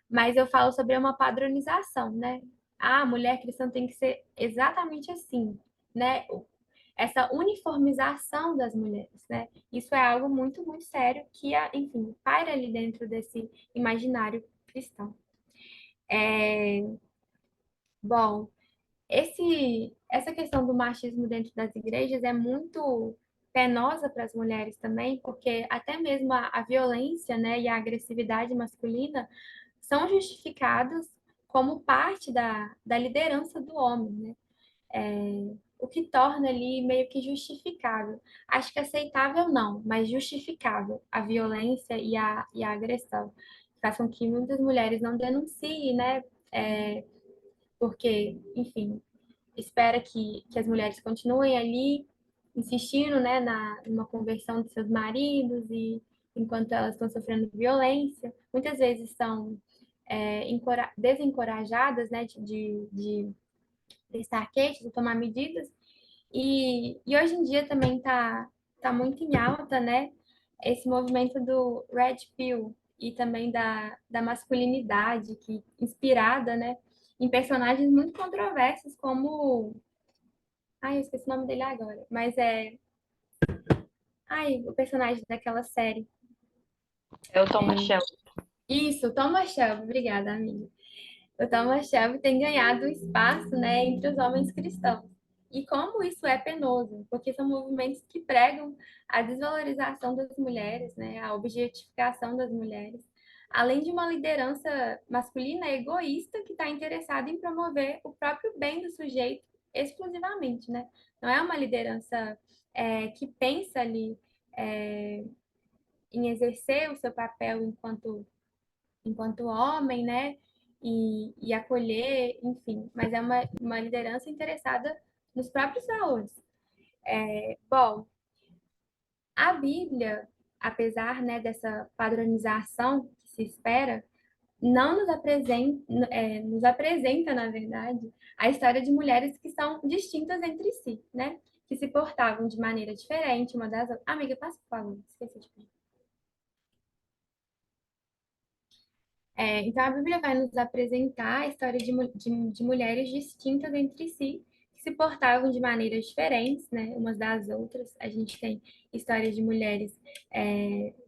mas eu falo sobre uma padronização, né? A mulher cristã tem que ser exatamente assim, né? Essa uniformização das mulheres, né? Isso é algo muito, muito sério que, enfim, paira ali dentro desse imaginário cristão. Bom, essa questão do machismo dentro das igrejas é muito penosa para as mulheres também, porque até mesmo a violência, né, e a agressividade masculina são justificados como parte da liderança do homem, né? O que torna ali meio que justificável. Acho que aceitável não, mas justificável a violência e a agressão. Faz com que muitas mulheres não denunciem, né? Porque, enfim, espera que as mulheres continuem ali insistindo, né, numa conversão de seus maridos e enquanto elas estão sofrendo violência, muitas vezes são desencorajadas, né, de prestar queixas, de tomar medidas. E hoje em dia também tá muito em alta, né, esse movimento do Red Pill, e também da masculinidade, que inspirada, né, em personagens muito controversos, como... Ai, eu esqueci o nome dele agora, mas é... Ai, o personagem daquela série. É o Thomas Shelby. Isso, Thomas Shelby, obrigada, amiga. O Thomas Shelby tem ganhado espaço, né, entre os homens cristãos. E como isso é penoso, porque são movimentos que pregam a desvalorização das mulheres, né, a objetificação das mulheres, além de uma liderança masculina egoísta que está interessada em promover o próprio bem do sujeito exclusivamente, né? Não é uma liderança que pensa ali é, em exercer o seu papel enquanto homem, né? E acolher, enfim, mas é uma liderança interessada nos próprios valores. Bom, a Bíblia, apesar, né, dessa padronização que se espera, não nos apresenta, na verdade, a história de mulheres que são distintas entre si, né? Que se portavam de maneira diferente uma das outras. Amiga, passa por favor, esqueci de pedir. Então, a Bíblia vai nos apresentar a história de mulheres distintas entre si, que se portavam de maneiras diferentes, né, umas das outras. A gente tem histórias de mulheres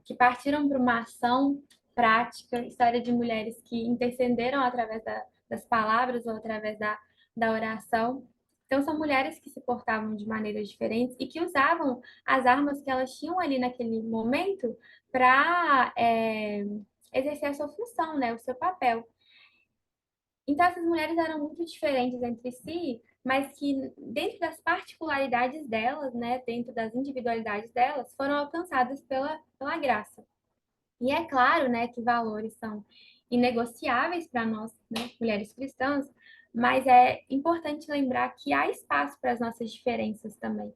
que partiram para uma ação prática, história de mulheres que intercederam através das palavras ou através da oração. Então, são mulheres que se portavam de maneiras diferentes e que usavam as armas que elas tinham ali naquele momento para exercer a sua função, né, o seu papel. Então, essas mulheres eram muito diferentes entre si, mas que, dentro das particularidades delas, né, dentro das individualidades delas, foram alcançadas pela graça. E é claro, né, que valores são inegociáveis para nós, né, mulheres cristãs, mas é importante lembrar que há espaço para as nossas diferenças também.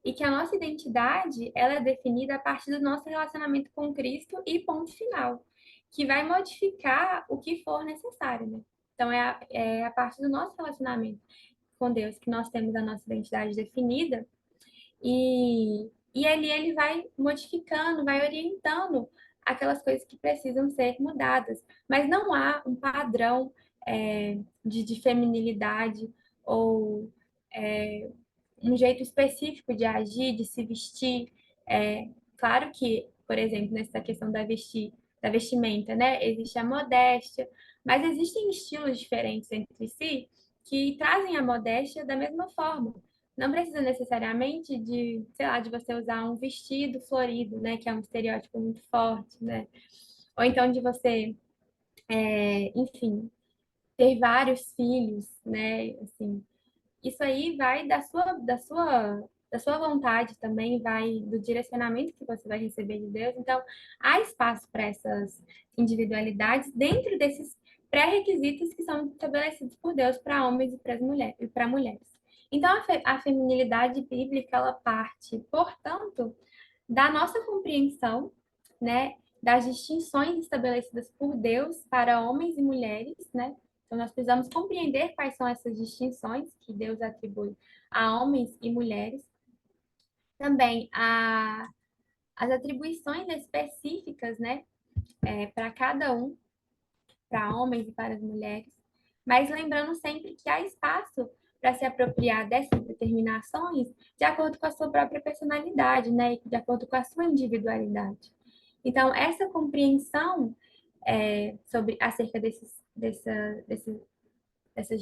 E que a nossa identidade, ela é definida a partir do nosso relacionamento com Cristo e ponto final, que vai modificar o que for necessário, né? Então, é a partir do nosso relacionamento com Deus que nós temos a nossa identidade definida e ali ele vai modificando, vai orientando aquelas coisas que precisam ser mudadas. Mas não há um padrão de feminilidade ou um jeito específico de agir, de se vestir. Claro que, por exemplo, nessa questão da vestimenta, né, existe a modéstia, mas existem estilos diferentes entre si que trazem a modéstia da mesma forma. Não precisa necessariamente de, sei lá, de você usar um vestido florido, né, que é um estereótipo muito forte, né? Ou então de você, enfim, ter vários filhos, né, assim, isso aí vai da sua vontade também, vai do direcionamento que você vai receber de Deus. Então, há espaço para essas individualidades dentro desses pré-requisitos que são estabelecidos por Deus para homens e para mulheres. Então, a feminilidade bíblica, ela parte, portanto, da nossa compreensão, né, das distinções estabelecidas por Deus para homens e mulheres, né? Então, nós precisamos compreender quais são essas distinções que Deus atribui a homens e mulheres. Também as atribuições específicas, né, para cada um, para homens e para as mulheres. Mas lembrando sempre que há espaço para se apropriar dessas determinações de acordo com a sua própria personalidade, né, e de acordo com a sua individualidade. Então, essa compreensão acerca dessas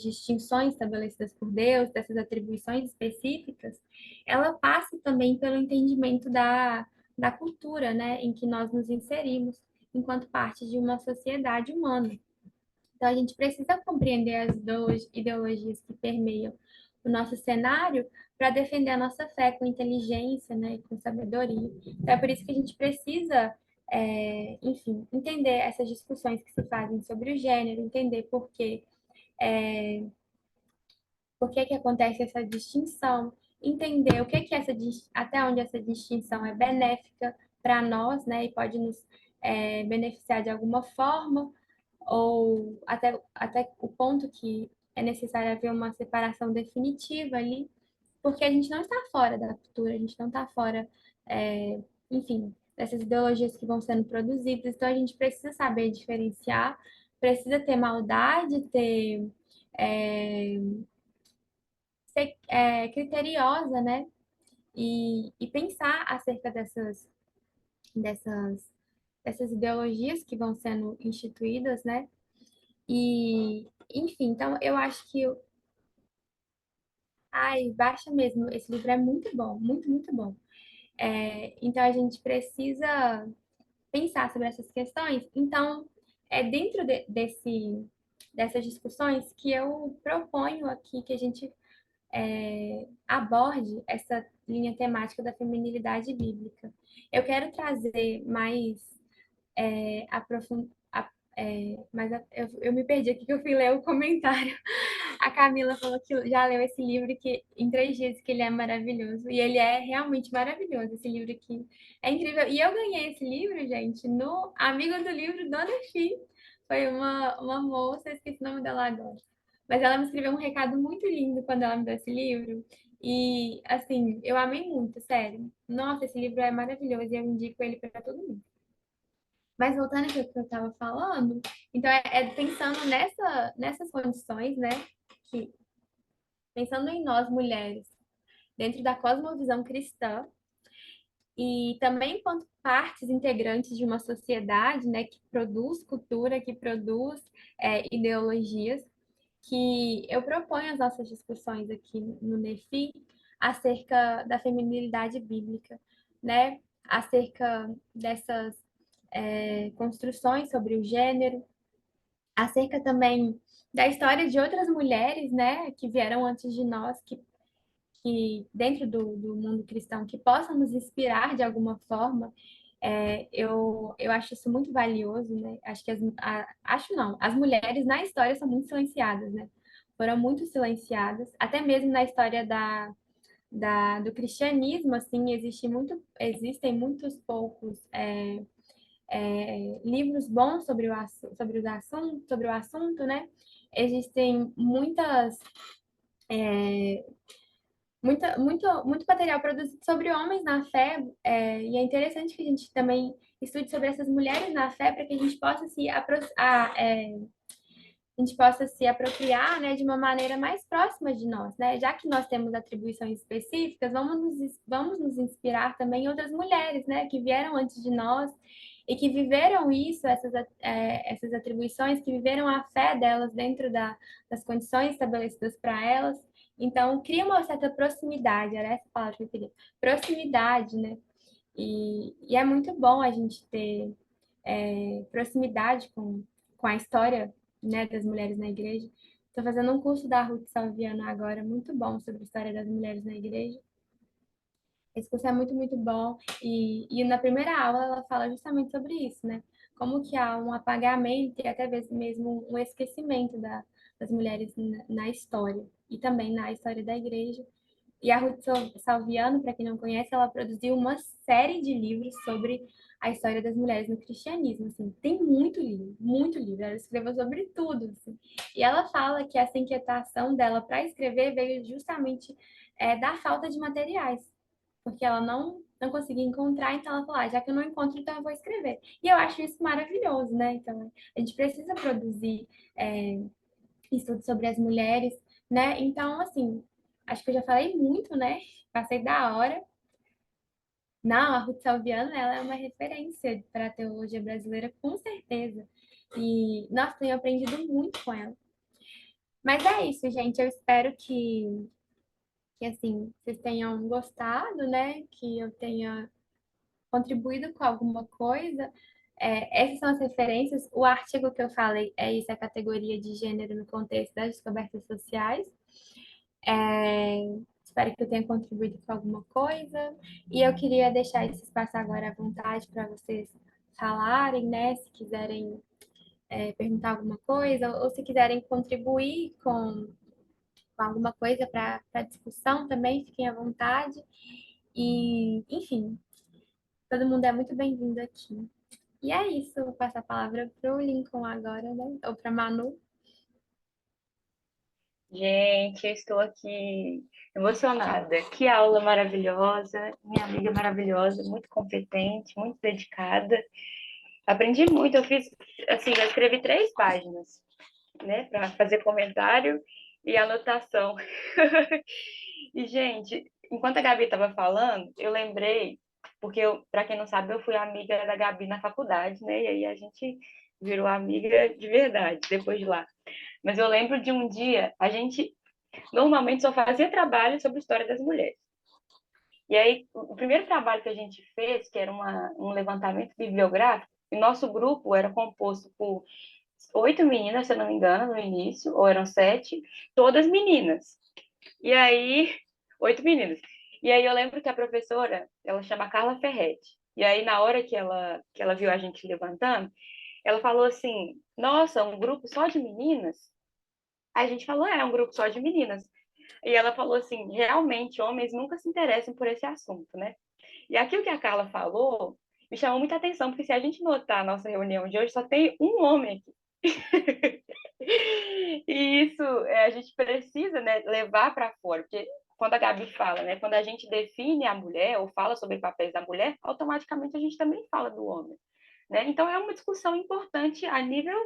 distinções estabelecidas por Deus, dessas atribuições específicas, ela passa também pelo entendimento da cultura, né, em que nós nos inserimos enquanto parte de uma sociedade humana. Então, a gente precisa compreender as ideologias que permeiam o nosso cenário para defender a nossa fé com inteligência, né, e com sabedoria. Então, é por isso que a gente precisa, enfim, entender essas discussões que se fazem sobre o gênero, entender por que que acontece essa distinção, entender até onde essa distinção é benéfica para nós, né, e pode nos beneficiar de alguma forma, ou até o ponto que é necessário haver uma separação definitiva ali, porque a gente não está fora da cultura, a gente não está fora, enfim, dessas ideologias que vão sendo produzidas. Então, a gente precisa saber diferenciar, precisa ter maldade, é, ser criteriosa, né? E pensar acerca dessas, dessas ideologias que vão sendo instituídas, né? E, enfim, então eu acho que, ai, baixa mesmo, esse livro é muito bom, muito, muito bom. Então a gente precisa pensar sobre essas questões. Então, é dentro dessas discussões que eu proponho aqui que a gente aborde essa linha temática da feminilidade bíblica. Eu quero trazer mais eu me perdi aqui que eu fui ler o comentário. A Camila falou que já leu esse livro que em 3 dias que ele é maravilhoso. E ele é realmente maravilhoso, esse livro aqui. É incrível. E eu ganhei esse livro, gente, no Amigo do Livro Dona Fi. Foi uma moça, esqueci o nome dela agora. Mas ela me escreveu um recado muito lindo quando ela me deu esse livro. E, assim, eu amei muito, sério. Nossa, esse livro é maravilhoso e eu indico ele para todo mundo. Mas voltando aqui ao que eu estava falando, então pensando nessas condições, né? Que, pensando em nós mulheres, dentro da cosmovisão cristã, e também enquanto partes integrantes de uma sociedade, né, que produz cultura, que produz ideologias, que eu proponho as nossas discussões aqui no NEFI acerca da feminilidade bíblica, né? Acerca dessas construções sobre o gênero, acerca também da história de outras mulheres, né, que vieram antes de nós, que dentro do mundo cristão, que possam nos inspirar de alguma forma. Eu acho isso muito valioso, né? Acho que acho não, as mulheres na história são muito silenciadas, né? Foram muito silenciadas, até mesmo na história do cristianismo, assim, existem muitos poucos livros bons sobre o assunto, né? Existem muito material produzido sobre homens na fé, e é interessante que a gente também estude sobre essas mulheres na fé para que a gente possa a gente possa se apropriar, né, de uma maneira mais próxima de nós, né? Já que nós temos atribuições específicas, vamos nos inspirar também em outras mulheres, né, que vieram antes de nós e que viveram isso, essas atribuições, que viveram a fé delas dentro das condições estabelecidas para elas. Então, cria uma certa proximidade, era essa palavra que eu queria. Proximidade, né? E é muito bom a gente ter proximidade com a história, né, das mulheres na igreja. Estou fazendo um curso da Ruth Salviano agora, muito bom, sobre a história das mulheres na igreja. Esse curso é muito, muito bom. E na primeira aula ela fala justamente sobre isso, né? Como que há um apagamento e até mesmo um esquecimento das mulheres na história. E também na história da igreja. E a Ruth Salviano, para quem não conhece, ela produziu uma série de livros sobre a história das mulheres no cristianismo. Assim, tem muito livro, muito livro. Ela escreveu sobre tudo. Assim. E ela fala que essa inquietação dela para escrever veio justamente da falta de materiais, porque ela não conseguia encontrar, então ela falou, já que eu não encontro, então eu vou escrever. E eu acho isso maravilhoso, né? Então, a gente precisa produzir estudos sobre as mulheres, né? Então, assim, acho que eu já falei muito, né? Passei da hora. Não, a Ruth Salviano, ela é uma referência para a teologia brasileira, com certeza. E, nossa, tenho aprendido muito com ela. Mas é isso, gente. Eu espero que assim, vocês tenham gostado, né? Que eu tenha contribuído com alguma coisa. Essas são as referências. O artigo que eu falei é isso, a categoria de gênero no contexto das descobertas sociais. Espero que eu tenha contribuído com alguma coisa. E eu queria deixar esse espaço agora à vontade para vocês falarem, né? Se quiserem perguntar alguma coisa, ou se quiserem contribuir com alguma coisa para a discussão também, fiquem à vontade. E, enfim, todo mundo é muito bem-vindo aqui. E é isso, vou passar a palavra para o Lincoln agora, né? Ou para Manu. Gente, eu estou aqui emocionada. Que aula maravilhosa, minha amiga maravilhosa, muito competente, muito dedicada. Aprendi muito, eu fiz, assim, eu escrevi 3 páginas, né, para fazer comentário e anotação. E, gente, enquanto a Gabi estava falando, eu lembrei, porque eu, para quem não sabe, eu fui amiga da Gabi na faculdade, né? E aí a gente virou amiga de verdade depois de lá. Mas eu lembro de um dia, a gente normalmente só fazia trabalho sobre a história das mulheres. E aí, o primeiro trabalho que a gente fez, que era um levantamento bibliográfico, e nosso grupo era composto por 8 meninas, se eu não me engano, no início, ou eram 7, todas meninas. E aí, 8 meninas. E aí eu lembro que a professora, ela chama Carla Ferretti. E aí, na hora que ela viu a gente levantando, ela falou assim: Nossa, um grupo só de meninas? Aí a gente falou: É, um grupo só de meninas. E ela falou assim: realmente, homens nunca se interessam por esse assunto, né? E aquilo que a Carla falou me chamou muita atenção, porque se a gente notar a nossa reunião de hoje, só tem um homem aqui. E isso a gente precisa, né, levar para fora, porque quando a Gabi fala, né, quando a gente define a mulher ou fala sobre papéis da mulher, automaticamente a gente também fala do homem, né? Então é uma discussão importante a nível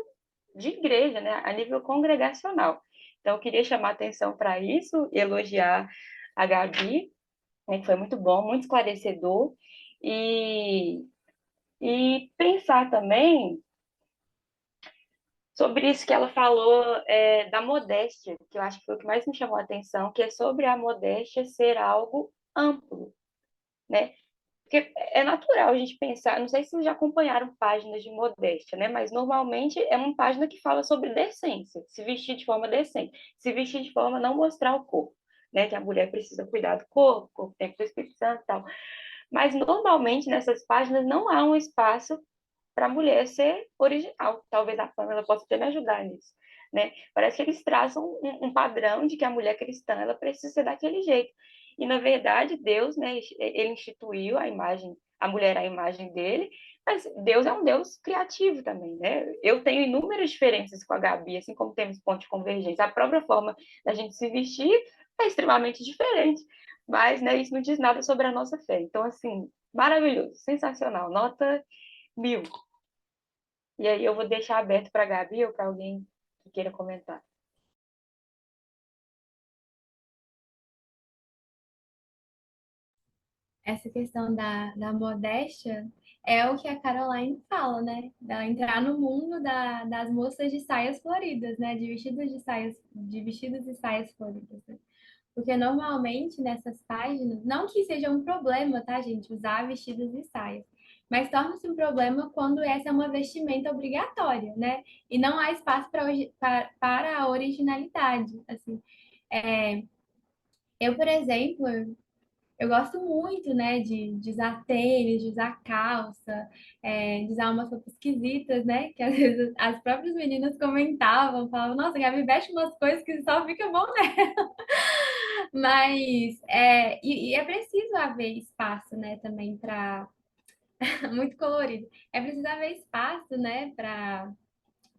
de igreja, né, a nível congregacional. Então eu queria chamar atenção para isso, elogiar a Gabi, né, que foi muito bom, muito esclarecedor e pensar também sobre isso que ela falou da modéstia, que eu acho que foi o que mais me chamou a atenção, que é sobre a modéstia ser algo amplo, né? Porque é natural a gente pensar, não sei se vocês já acompanharam páginas de modéstia, né? Mas normalmente é uma página que fala sobre decência, se vestir de forma decente, se vestir de forma a não mostrar o corpo, né? Que a mulher precisa cuidar do corpo, o corpo tem o Espírito Santo e tal. Mas normalmente nessas páginas não há um espaço para a mulher ser original. Talvez a Pamela possa até me ajudar nisso. Né? Parece que eles traçam um padrão de que a mulher cristã ela precisa ser daquele jeito. E, na verdade, Deus, né, ele instituiu a imagem, a mulher à imagem dele, mas Deus é um Deus criativo também, né? Eu tenho inúmeras diferenças com a Gabi, assim como temos pontos de convergência. A própria forma da gente se vestir é extremamente diferente, mas, né, isso não diz nada sobre a nossa fé. Então, assim, maravilhoso, sensacional, nota 1000. E aí eu vou deixar aberto para a Gabi ou para alguém que queira comentar. Essa questão da modéstia é o que a Caroline fala, né? Da entrar no mundo das moças de saias floridas, né? De vestidos e saias floridas, né? Porque normalmente nessas páginas, não que seja um problema, tá, gente, usar vestidos e saias, mas torna-se um problema quando essa é uma vestimenta obrigatória, né? E não há espaço para a originalidade, assim. É, eu, por exemplo, eu gosto muito, né, de usar tênis, de usar calça, de usar umas roupas esquisitas, né, que às vezes as próprias meninas comentavam, falavam, nossa, Gabi, veste umas coisas que só fica bom, né? Mas, e é preciso haver espaço, né, também para, muito colorido, é preciso haver espaço, né, para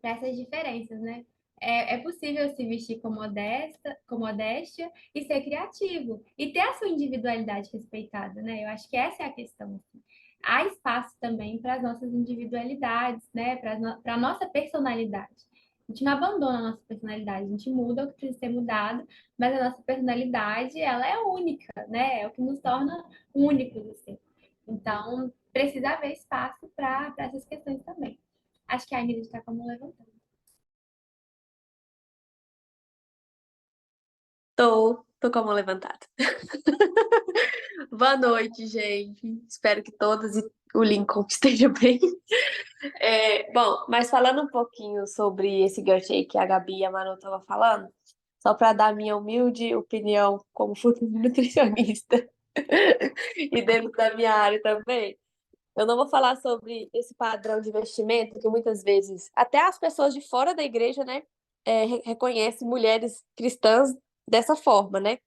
essas diferenças, né? É possível se vestir com modéstia e ser criativo e ter a sua individualidade respeitada, né? Eu acho que essa é a questão. Assim. Há espaço também para as nossas individualidades, né? Para a nossa personalidade. A gente não abandona a nossa personalidade, a gente muda o que precisa ser mudado, mas a nossa personalidade, ela é única, né? É o que nos torna únicos, assim. Então, precisa haver espaço para essas questões também. Acho que a Ingrid está como levantando. Tô com a mão levantada. Boa noite, gente. Espero que todas e o Lincoln esteja bem. Bom, mas falando um pouquinho sobre esse gancho aí que a Gabi e a Manu estavam falando, só para dar minha humilde opinião como futura nutricionista e dentro da minha área também, eu não vou falar sobre esse padrão de vestimento que muitas vezes até as pessoas de fora da igreja, né, reconhecem mulheres cristãs dessa forma, né?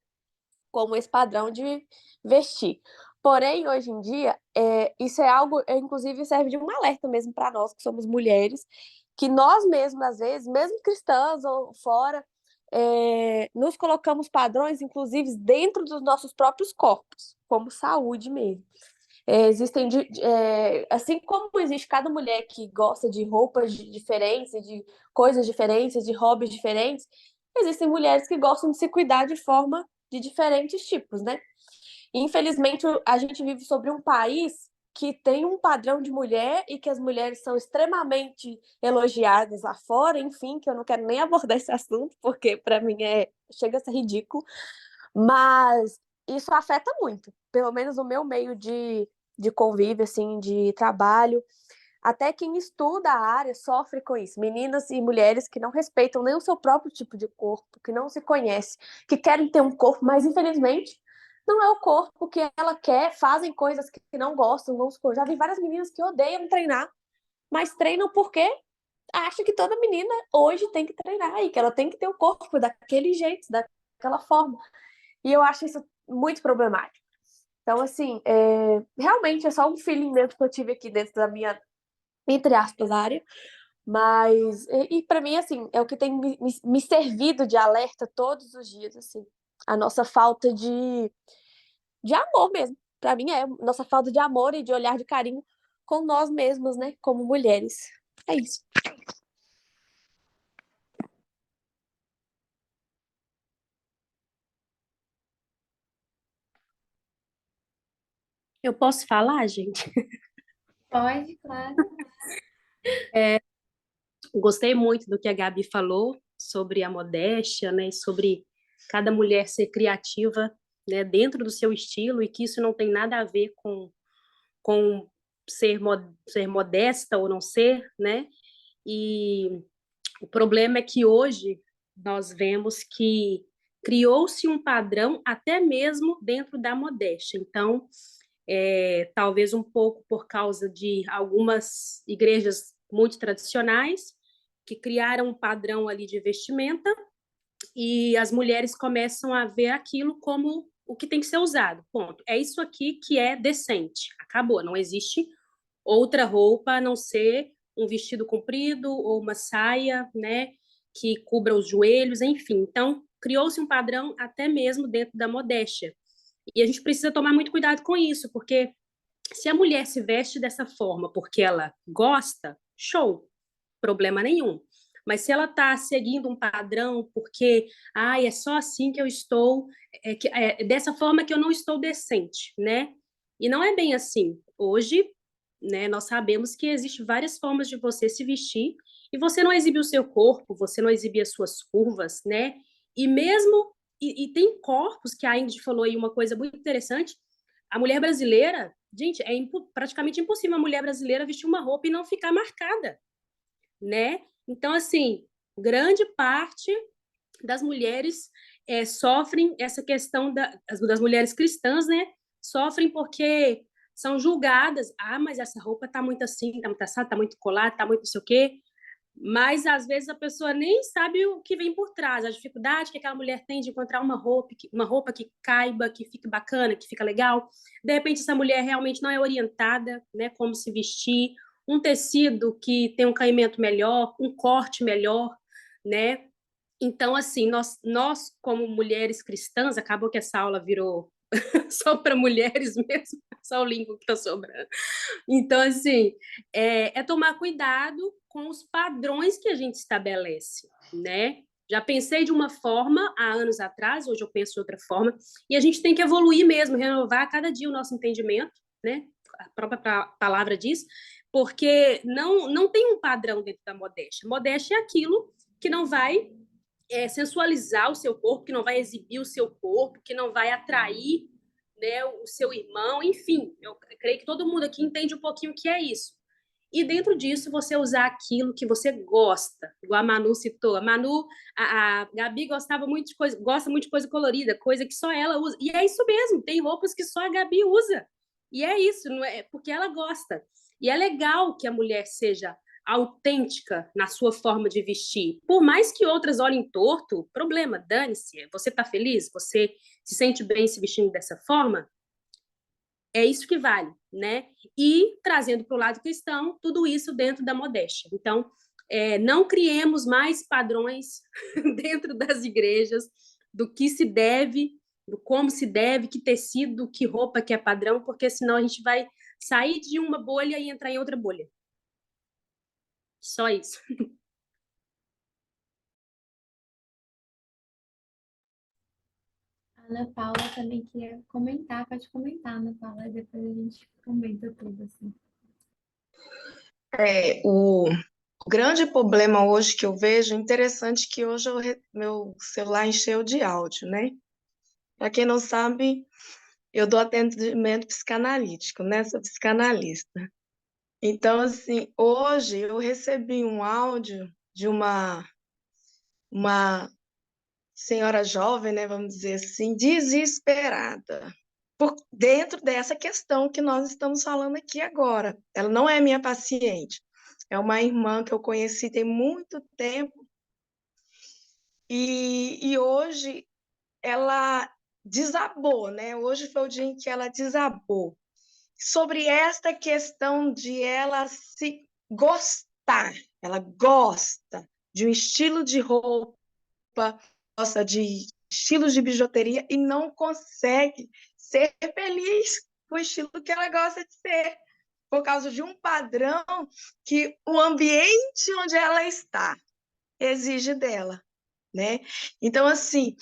Como esse padrão de vestir. Porém, hoje em dia, isso é algo, inclusive, serve de um alerta mesmo para nós que somos mulheres, que nós mesmas, às vezes, mesmo cristãs ou fora, nos colocamos padrões, inclusive, dentro dos nossos próprios corpos, como saúde mesmo. Existem, assim como existe cada mulher que gosta de roupas diferentes, de coisas diferentes, de hobbies diferentes, existem mulheres que gostam de se cuidar de forma de diferentes tipos, né? Infelizmente, a gente vive sobre um país que tem um padrão de mulher e que as mulheres são extremamente elogiadas lá fora, enfim, que eu não quero nem abordar esse assunto, porque para mim chega a ser ridículo, mas isso afeta muito, pelo menos no meu meio de convívio, assim, de trabalho. Até quem estuda a área sofre com isso. Meninas e mulheres que não respeitam nem o seu próprio tipo de corpo, que não se conhecem, que querem ter um corpo, mas infelizmente não é o corpo que ela quer, fazem coisas que não gostam. Vamos supor, já vi várias meninas que odeiam treinar, mas treinam porque acham que toda menina hoje tem que treinar e que ela tem que ter o corpo daquele jeito, daquela forma. E eu acho isso muito problemático. Então, assim, realmente é só um feeling mesmo que eu tive aqui dentro da minha, entre aspas, área. Mas, para mim, assim, é o que tem me servido de alerta todos os dias, assim. A nossa falta de amor mesmo. Para mim é nossa falta de amor e de olhar de carinho com nós mesmos, né? Como mulheres. É isso. Eu posso falar, gente? Pode, claro. Gostei muito do que a Gabi falou sobre a modéstia, né, e sobre cada mulher ser criativa, né, dentro do seu estilo e que isso não tem nada a ver com ser modesta ou não ser, né? E o problema é que hoje nós vemos que criou-se um padrão até mesmo dentro da modéstia. Então, talvez um pouco por causa de algumas igrejas muito tradicionais que criaram um padrão ali de vestimenta e as mulheres começam a ver aquilo como o que tem que ser usado. Ponto. É isso aqui que é decente. Acabou. Não existe outra roupa a não ser um vestido comprido ou uma saia, né, que cubra os joelhos, enfim. Então, criou-se um padrão até mesmo dentro da modéstia. E a gente precisa tomar muito cuidado com isso, porque se a mulher se veste dessa forma porque ela gosta, show, problema nenhum. Mas se ela está seguindo um padrão porque, é só assim que eu estou, dessa forma que eu não estou decente, né? E não é bem assim. Hoje, né, nós sabemos que existem várias formas de você se vestir e você não exibir o seu corpo, você não exibir as suas curvas, né? E mesmo, e tem corpos, que a Ingrid falou aí uma coisa muito interessante, a mulher brasileira, gente, praticamente impossível a mulher brasileira vestir uma roupa e não ficar marcada, né? Então, assim, grande parte das mulheres sofrem essa questão das mulheres cristãs, né? Sofrem porque são julgadas. Mas essa roupa tá muito assim, tá muito assada, tá muito colada, tá muito não sei o quê. Mas, às vezes, a pessoa nem sabe o que vem por trás, a dificuldade que aquela mulher tem de encontrar uma roupa que caiba, que fique bacana, que fica legal. De repente, essa mulher realmente não é orientada, né, como se vestir, um tecido que tem um caimento melhor, um corte melhor, né? Então, assim, nós como mulheres cristãs, acabou que essa aula virou só para mulheres mesmo, só o língua que está sobrando. Então, assim, tomar cuidado com os padrões que a gente estabelece, né? Já pensei de uma forma há anos atrás, hoje eu penso de outra forma, e a gente tem que evoluir mesmo, renovar a cada dia o nosso entendimento, né? A própria palavra diz, porque não tem um padrão dentro da modéstia. Modéstia é aquilo que não vai sensualizar o seu corpo, que não vai exibir o seu corpo, que não vai atrair, né, o seu irmão, enfim, eu creio que todo mundo aqui entende um pouquinho o que é isso. E dentro disso, você usar aquilo que você gosta, igual a Manu citou. A Gabi gosta muito de coisa colorida, coisa que só ela usa. E é isso mesmo, tem roupas que só a Gabi usa. E é isso, não é porque ela gosta. E é legal que a mulher seja autêntica na sua forma de vestir. Por mais que outras olhem torto, problema, dane-se. Você está feliz? Você se sente bem se vestindo dessa forma? É isso que vale, né? E trazendo para o lado cristão, tudo isso dentro da modéstia. Então, Não criemos mais padrões dentro das igrejas do que se deve, do como se deve, que tecido, que roupa que é padrão, porque senão a gente vai sair de uma bolha e entrar em outra bolha. Só isso. A Ana Paula também queria comentar, pode comentar, Ana Paula, e depois a gente comenta tudo, assim. O grande problema hoje que eu vejo, interessante que hoje meu celular encheu de áudio, né? Para quem não sabe, eu dou atendimento psicanalítico, né? Sou psicanalista. Então, assim, hoje eu recebi um áudio de uma senhora jovem, né? Vamos dizer assim, desesperada, por dentro dessa questão que nós estamos falando aqui agora. Ela não é minha paciente, é uma irmã que eu conheci tem muito tempo, e hoje ela desabou, né? Hoje foi o dia em que ela desabou sobre esta questão de ela se gostar. Ela gosta de um estilo de roupa, gosta de estilos de bijuteria e não consegue ser feliz com o estilo que ela gosta de ser, por causa de um padrão que o ambiente onde ela está exige dela, né? Então, assim,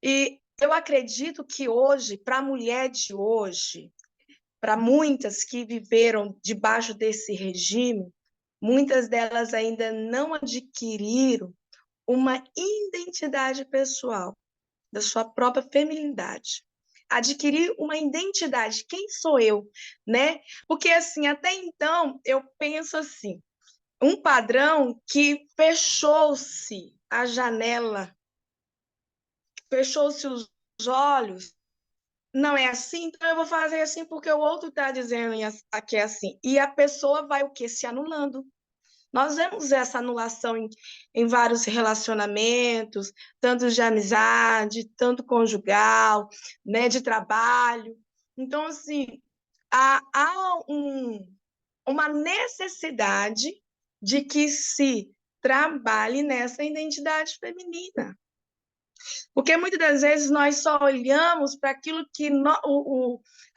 e eu acredito que hoje, para a mulher de hoje, para muitas que viveram debaixo desse regime, muitas delas ainda não adquiriram uma identidade pessoal, da sua própria feminilidade. Adquirir uma identidade, quem sou eu, né? Porque, assim, até então, eu penso assim, um padrão que fechou-se a janela, fechou-se os olhos, não é assim, então eu vou fazer assim porque o outro está dizendo que é assim. E a pessoa vai o quê? Se anulando. Nós vemos essa anulação em vários relacionamentos, tanto de amizade, tanto conjugal, né, de trabalho. Então, assim, há uma necessidade de que se trabalhe nessa identidade feminina. Porque muitas das vezes nós só olhamos para aquilo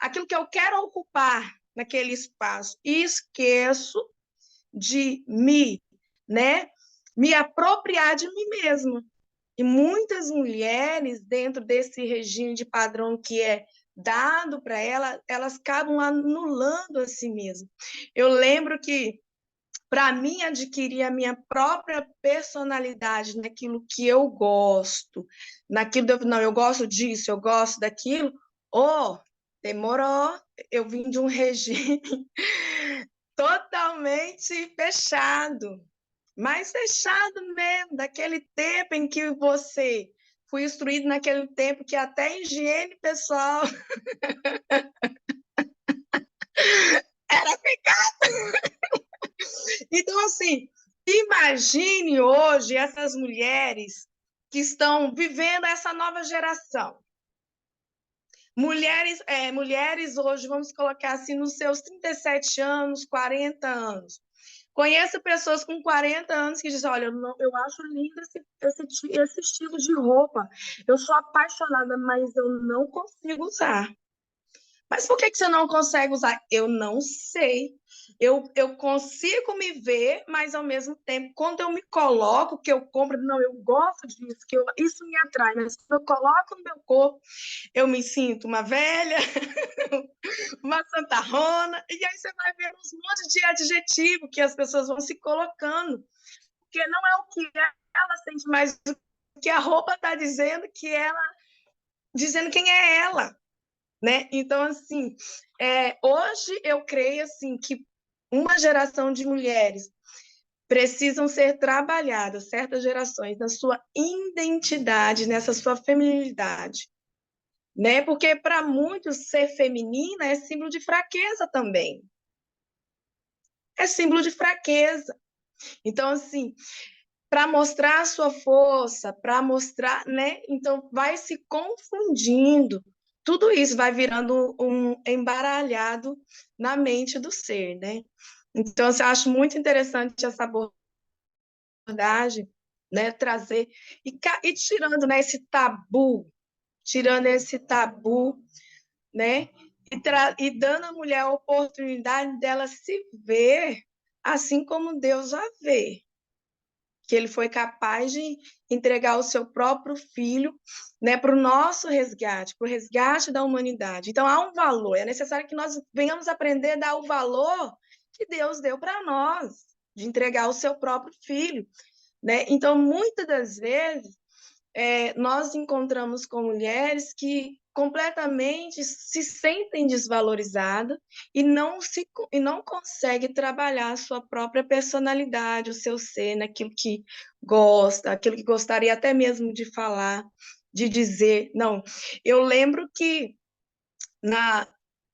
aquilo que eu quero ocupar naquele espaço e esqueço de né, me apropriar de mim mesma. E muitas mulheres, dentro desse regime de padrão que é dado para elas acabam anulando a si mesmas. Eu lembro que, para mim, adquirir a minha própria personalidade naquilo que eu gosto, não, eu gosto disso, eu gosto daquilo, demorou, eu vim de um regime totalmente fechado, mais fechado mesmo, daquele tempo em que você foi instruído naquele tempo que até higiene pessoal era pecado. Então, assim, imagine hoje essas mulheres que estão vivendo essa nova geração. Mulheres hoje, vamos colocar assim, nos seus 37 anos, 40 anos. Conheço pessoas com 40 anos que dizem, olha, eu acho lindo esse estilo de roupa. Eu sou apaixonada, mas eu não consigo usar. Mas por que você não consegue usar? Eu não sei. Eu consigo me ver, mas ao mesmo tempo, quando eu me coloco, que eu compro, não, eu gosto disso, isso me atrai, mas quando eu coloco no meu corpo, eu me sinto uma velha, uma santarrona, e aí você vai ver uns montes de adjetivo que as pessoas vão se colocando, porque não é o que ela sente, mas o que a roupa está dizendo, dizendo quem é ela. Né? Então, assim, hoje eu creio assim, que uma geração de mulheres precisam ser trabalhadas, certas gerações, na sua identidade, nessa sua feminilidade. Né? Porque para muitos ser feminina é símbolo de fraqueza também. É símbolo de fraqueza. Então, assim, para mostrar a sua força, para mostrar, né? Então, vai se confundindo. Tudo isso vai virando um embaralhado na mente do ser, né? Então, eu acho muito interessante essa abordagem abordagem, né, trazer e tirando, né, tirando esse tabu, né, e dando à mulher a oportunidade dela se ver assim como Deus a vê, que ele foi capaz de entregar o seu próprio filho, né, para o nosso resgate, para o resgate da humanidade. Então, há um valor, é necessário que nós venhamos aprender a dar o valor que Deus deu para nós, de entregar o seu próprio filho, né? Então, muitas das vezes, nós encontramos com mulheres que completamente se sentem desvalorizadas e não conseguem trabalhar a sua própria personalidade, o seu ser, naquilo que gosta, aquilo que gostaria até mesmo de falar, de dizer. Não, eu lembro que lá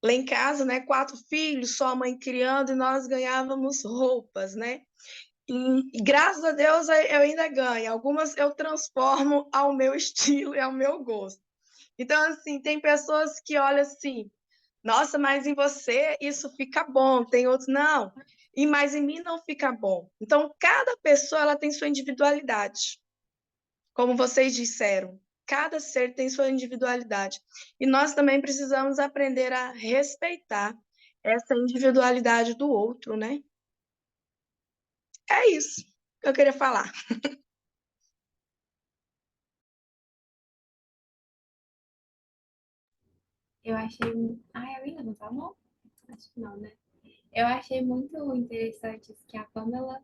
em casa, né, 4 filhos, só a mãe criando, e nós ganhávamos roupas, né? E graças a Deus eu ainda ganho. Algumas eu transformo ao meu estilo e ao meu gosto. Então, assim, tem pessoas que olham assim, nossa, mas em você isso fica bom. Tem outros, não. Mas em mim não fica bom. Então, cada pessoa ela tem sua individualidade. Como vocês disseram, cada ser tem sua individualidade. E nós também precisamos aprender a respeitar essa individualidade do outro, né? É isso que eu queria falar. Eu achei. Ah, eu ainda não tá bom? Acho que não, né? Eu achei muito interessante isso que a Pamela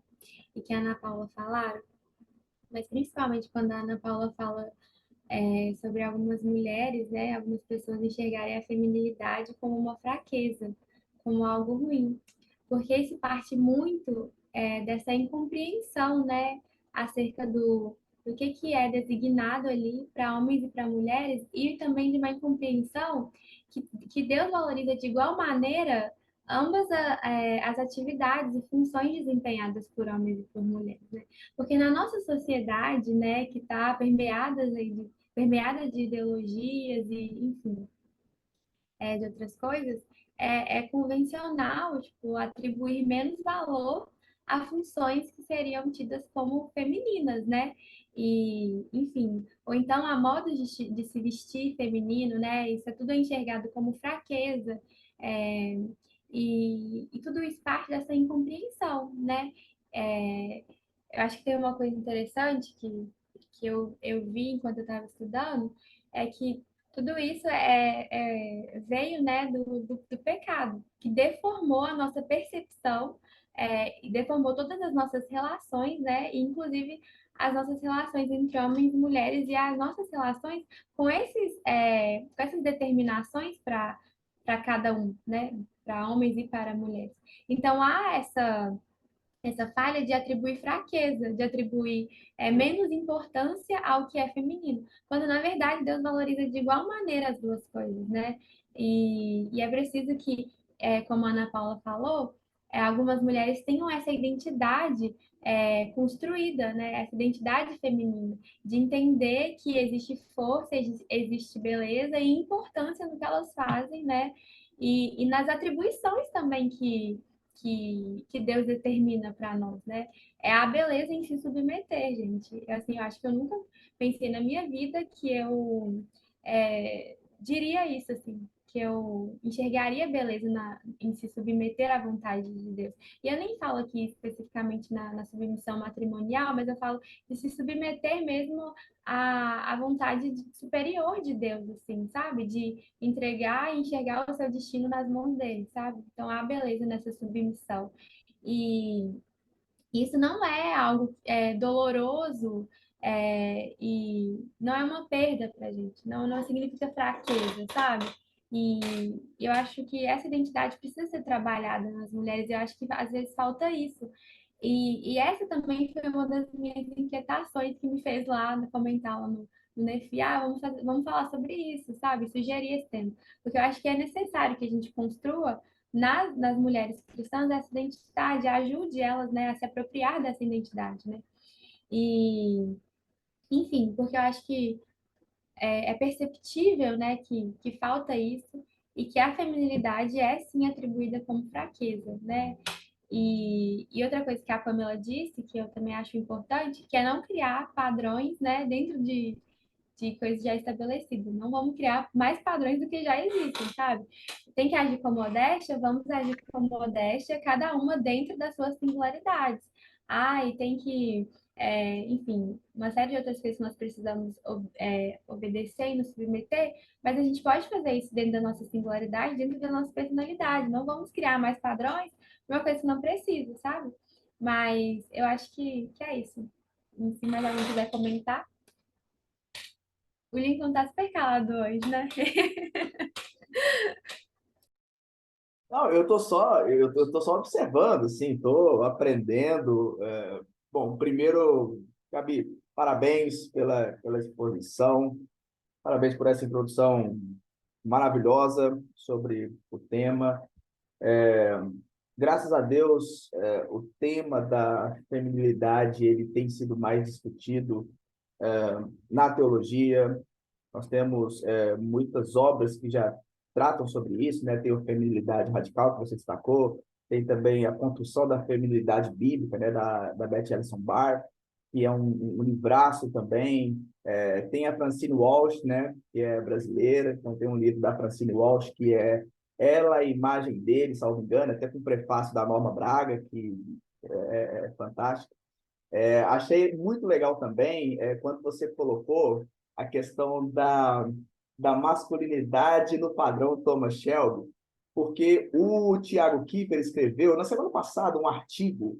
e que a Ana Paula falaram, mas principalmente quando a Ana Paula fala sobre algumas mulheres, né, algumas pessoas enxergarem a feminilidade como uma fraqueza, como algo ruim, porque isso parte muito dessa incompreensão, né, acerca do que é designado ali para homens e para mulheres, e também de uma incompreensão que Deus valoriza de igual maneira ambas as atividades e funções desempenhadas por homens e por mulheres, né? Porque na nossa sociedade, né, que está permeada de ideologias e, enfim, de outras coisas, é convencional, tipo, atribuir menos valor a funções que seriam tidas como femininas, né? E, enfim, ou então a modo de se vestir feminino, né? Isso é tudo enxergado como fraqueza, é, e tudo isso parte dessa incompreensão, né? É, eu acho que tem uma coisa interessante que eu vi enquanto eu estava estudando, é que tudo isso veio, né, do pecado, que deformou a nossa percepção, e deformou todas as nossas relações, né, e inclusive as nossas relações entre homens e mulheres e as nossas relações com essas determinações para cada um, né, para homens e para mulheres. Então há essa falha de atribuir fraqueza, de atribuir menos importância ao que é feminino, quando na verdade Deus valoriza de igual maneira as duas coisas, né? E é preciso que, como a Ana Paula falou, algumas mulheres tenham essa identidade construída, né? Essa identidade feminina, de entender que existe força, existe beleza e importância no que elas fazem, né? E nas atribuições também que Deus determina para nós, né? É a beleza em se submeter, gente. Assim, eu acho que eu nunca pensei na minha vida que eu diria isso, assim, que eu enxergaria beleza em se submeter à vontade de Deus. E eu nem falo aqui especificamente na submissão matrimonial, mas eu falo de se submeter mesmo à vontade superior de Deus, assim, sabe? De entregar e enxergar o seu destino nas mãos dele, sabe? Então há beleza nessa submissão. E isso não é algo doloroso, e não é uma perda para a gente, não significa fraqueza, sabe? E eu acho que essa identidade precisa ser trabalhada nas mulheres, eu acho que às vezes falta isso. E essa também foi uma das minhas inquietações que me fez lá comentar lá no NEFI, vamos falar sobre isso, sabe? Sugerir esse tema. Porque eu acho que é necessário que a gente construa nas mulheres cristãs essa identidade, ajude elas, né, a se apropriar dessa identidade, né? E, enfim, porque eu acho que é perceptível, né, que falta isso e que a feminilidade é sim atribuída como fraqueza, né? E outra coisa que a Pamela disse, que eu também acho importante, que é não criar padrões, né, dentro de coisas já estabelecidas. Não vamos criar mais padrões do que já existem, sabe? Tem que agir com modéstia, vamos agir com modéstia, cada uma dentro das suas singularidades. Ah, e tem que, enfim, uma série de outras coisas que nós precisamos obedecer e nos submeter, mas a gente pode fazer isso dentro da nossa singularidade, dentro da nossa personalidade. Não vamos criar mais padrões para uma coisa que não precisa, sabe? Mas eu acho que é isso. Se mais alguém quiser comentar. O Lincoln tá super calado hoje, né? Não, eu tô só observando, assim, estou aprendendo. Bom, primeiro, Gabi, parabéns pela exposição, parabéns por essa introdução maravilhosa sobre o tema. Graças a Deus, o tema da feminilidade ele tem sido mais discutido na teologia. Nós temos muitas obras que já tratam sobre isso, né? Tem a feminilidade radical, que você destacou, tem também a construção da feminilidade bíblica, né? Da Beth Allison Barr, que é um livraço também. Tem a Francine Walsh, né? Que é brasileira, então tem um livro da Francine Walsh que é Ela, a Imagem Dele, salvo engano, até com o prefácio da Norma Braga, que é fantástico. Achei muito legal também quando você colocou a questão da masculinidade no padrão Thomas Shelby, porque o Tiago Kiefer escreveu na semana passada um artigo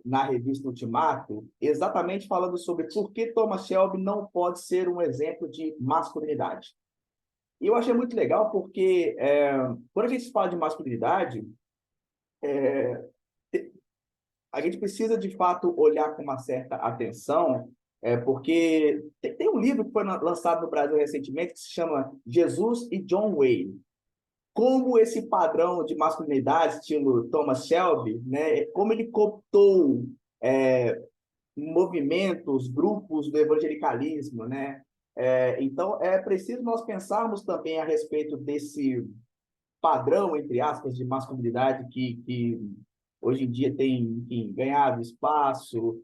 na revista Ultimato, exatamente falando sobre por que Thomas Shelby não pode ser um exemplo de masculinidade. E eu achei muito legal porque quando a gente fala de masculinidade, a gente precisa, de fato, olhar com uma certa atenção, porque tem um livro que foi lançado no Brasil recentemente que se chama Jesus e John Wayne. Como esse padrão de masculinidade, estilo Thomas Shelby, né, como ele cooptou movimentos, grupos do evangelicalismo, né? Então, é preciso nós pensarmos também a respeito desse padrão, entre aspas, de masculinidade que hoje em dia tem, enfim, ganhado espaço,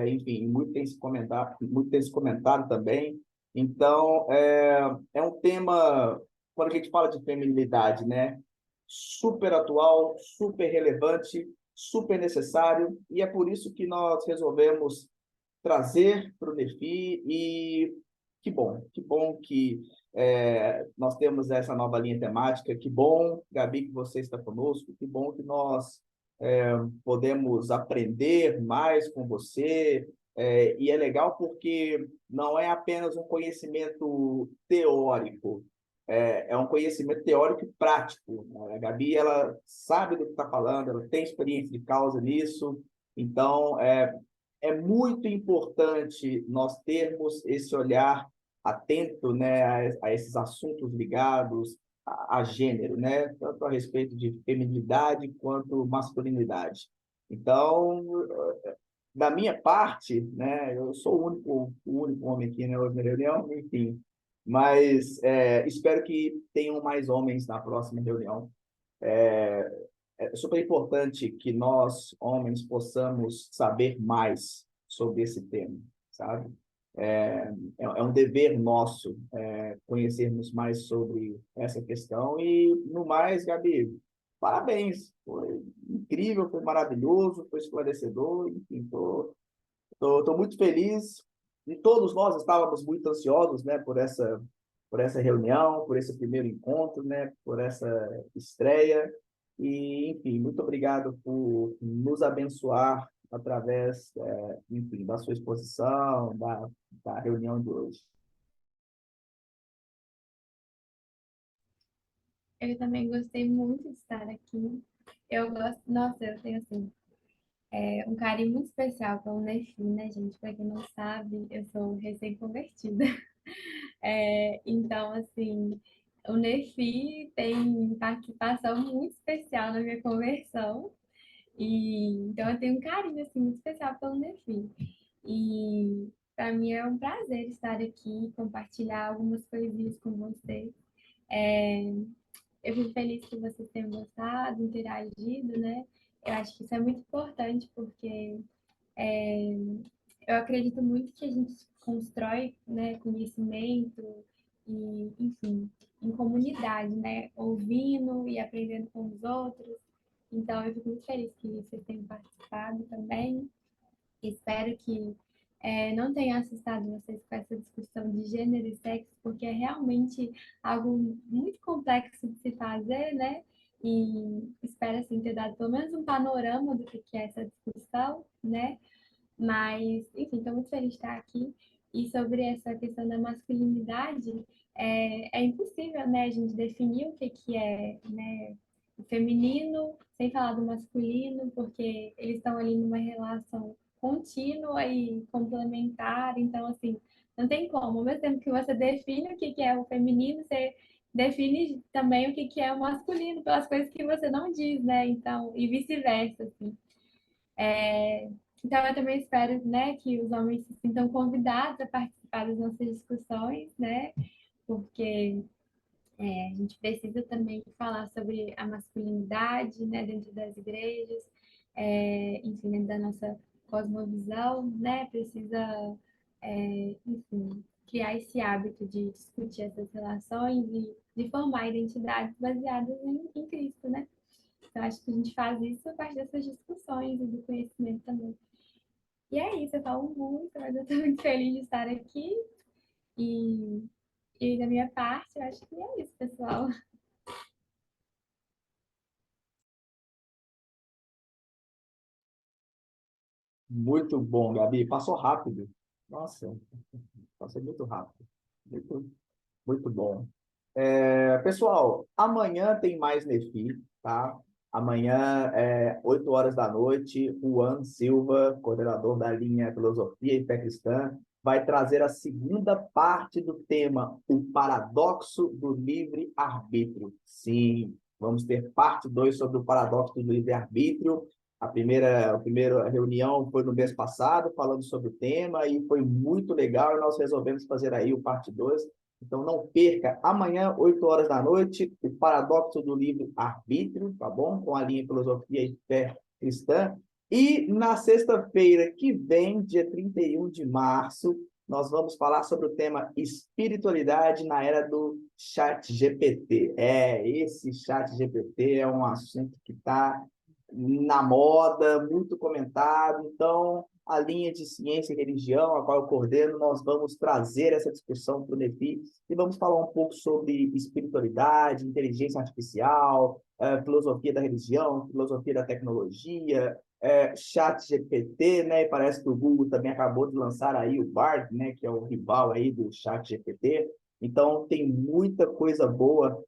enfim, muito tem se comentado também. Então, é um tema, quando a gente fala de feminilidade, né, super atual, super relevante, super necessário, e é por isso que nós resolvemos trazer para o NEFI, e que bom que nós temos essa nova linha temática, que bom, Gabi, que você está conosco, que bom que nós podemos aprender mais com você, e é legal porque não é apenas um conhecimento teórico, é um conhecimento teórico e prático, né? A Gabi, ela sabe do que está falando, ela tem experiência de causa nisso, então é muito importante nós termos esse olhar atento, né, a esses assuntos ligados a gênero, né, tanto a respeito de feminilidade quanto masculinidade. Então, da minha parte, né, eu sou o único homem aqui, né, hoje na reunião, enfim, mas espero que tenham mais homens na próxima reunião. É super importante que nós, homens, possamos saber mais sobre esse tema, sabe? É um dever nosso conhecermos mais sobre essa questão. E, no mais, Gabi, parabéns. Foi incrível, foi maravilhoso, foi esclarecedor. Enfim, tô muito feliz. E todos nós estávamos muito ansiosos, né, por essa reunião, por esse primeiro encontro, né, por essa estreia. E, enfim, muito obrigado por nos abençoar através, enfim, da sua exposição, da reunião de hoje. Eu também gostei muito de estar aqui. Eu gosto, nossa, eu tenho assim, um carinho muito especial pelo Nefi, né, gente? Para quem não sabe, eu sou recém-convertida. Então, assim, o Nefi tem participação muito especial na minha conversão. E então eu tenho um carinho assim muito especial pelo Nefi. E para mim é um prazer estar aqui, compartilhar algumas coisinhas com vocês. Eu fico feliz que vocês tenham gostado, interagido, né? eu acho que isso é muito importante, porque eu acredito muito que a gente constrói, né, conhecimento e, enfim, em comunidade, né, ouvindo e aprendendo com os outros. Então, eu fico muito feliz que vocês tenham participado também. Espero que não tenha assustado vocês com essa discussão de gênero e sexo, porque é realmente algo muito complexo de se fazer, né? E espero, assim, ter dado pelo menos um panorama do que é essa discussão, né? Mas, enfim, estou muito feliz de estar aqui. E sobre essa questão da masculinidade, é impossível, né, a gente definir o que é, né, o feminino sem falar do masculino, porque eles estão ali numa relação contínua e complementar. Então, assim, não tem como. Ao mesmo tempo que você define o que é o feminino, você define também o que é o masculino pelas coisas que você não diz, né? Então, e vice-versa, assim. Então, eu também espero, né, que os homens se sintam convidados a participar das nossas discussões, né, porque a gente precisa também falar sobre a masculinidade, né, dentro das igrejas, enfim, dentro da nossa cosmovisão, né, precisa, enfim, criar esse hábito de discutir essas relações e de formar identidades baseadas em Cristo, né. Então, acho que a gente faz isso a partir dessas discussões e do conhecimento também. E é isso, eu falo muito, mas eu estou muito feliz de estar aqui. E, e da minha parte, eu acho que é isso, pessoal. Muito bom, Gabi. Passou rápido. Nossa, passou muito rápido. Muito, muito bom. Pessoal, amanhã tem mais Nefi, tá? Amanhã, 8 horas da noite, Juan Silva, coordenador da linha Filosofia e Fé Cristã, vai trazer a segunda parte do tema, o paradoxo do livre-arbítrio. Sim, vamos ter parte 2 sobre o paradoxo do livre-arbítrio. A primeira reunião foi no mês passado, falando sobre o tema, e foi muito legal, e nós resolvemos fazer aí o parte 2. Então, não perca, amanhã, 8 horas da noite, o paradoxo do livre-arbítrio, tá bom? Com a linha Filosofia e Fé Cristã. E na sexta-feira que vem, dia 31 de março, nós vamos falar sobre o tema espiritualidade na era do chat GPT. Esse chat GPT é um assunto que está na moda, muito comentado. Então, a linha de ciência e religião, a qual eu coordeno, nós vamos trazer essa discussão para o NEFI e vamos falar um pouco sobre espiritualidade, inteligência artificial, filosofia da religião, filosofia da tecnologia, chat GPT, né? E parece que o Google também acabou de lançar aí o Bard, né? Que é o rival aí do chat GPT. Então, tem muita coisa boa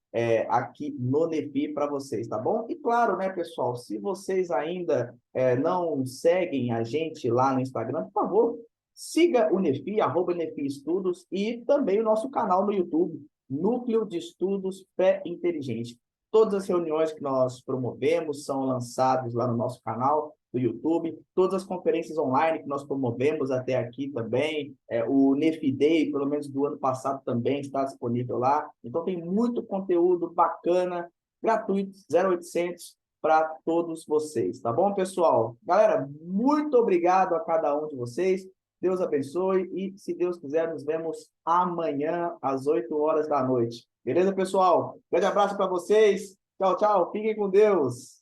aqui no NEFI para vocês, tá bom? E claro, né, pessoal, se vocês ainda não seguem a gente lá no Instagram, por favor, siga o NEFI, @NEFI Estudos, e também o nosso canal no YouTube, Núcleo de Estudos Fé Inteligente. Todas as reuniões que nós promovemos são lançadas lá no nosso canal do YouTube, todas as conferências online que nós promovemos até aqui também, o NEFI Day, pelo menos do ano passado, também está disponível lá. Então, tem muito conteúdo bacana, gratuito, 0800, para todos vocês, tá bom, pessoal? Galera, muito obrigado a cada um de vocês. Deus abençoe e, se Deus quiser, nos vemos amanhã às 8 horas da noite. Beleza, pessoal? Grande abraço para vocês. Tchau, tchau. Fiquem com Deus.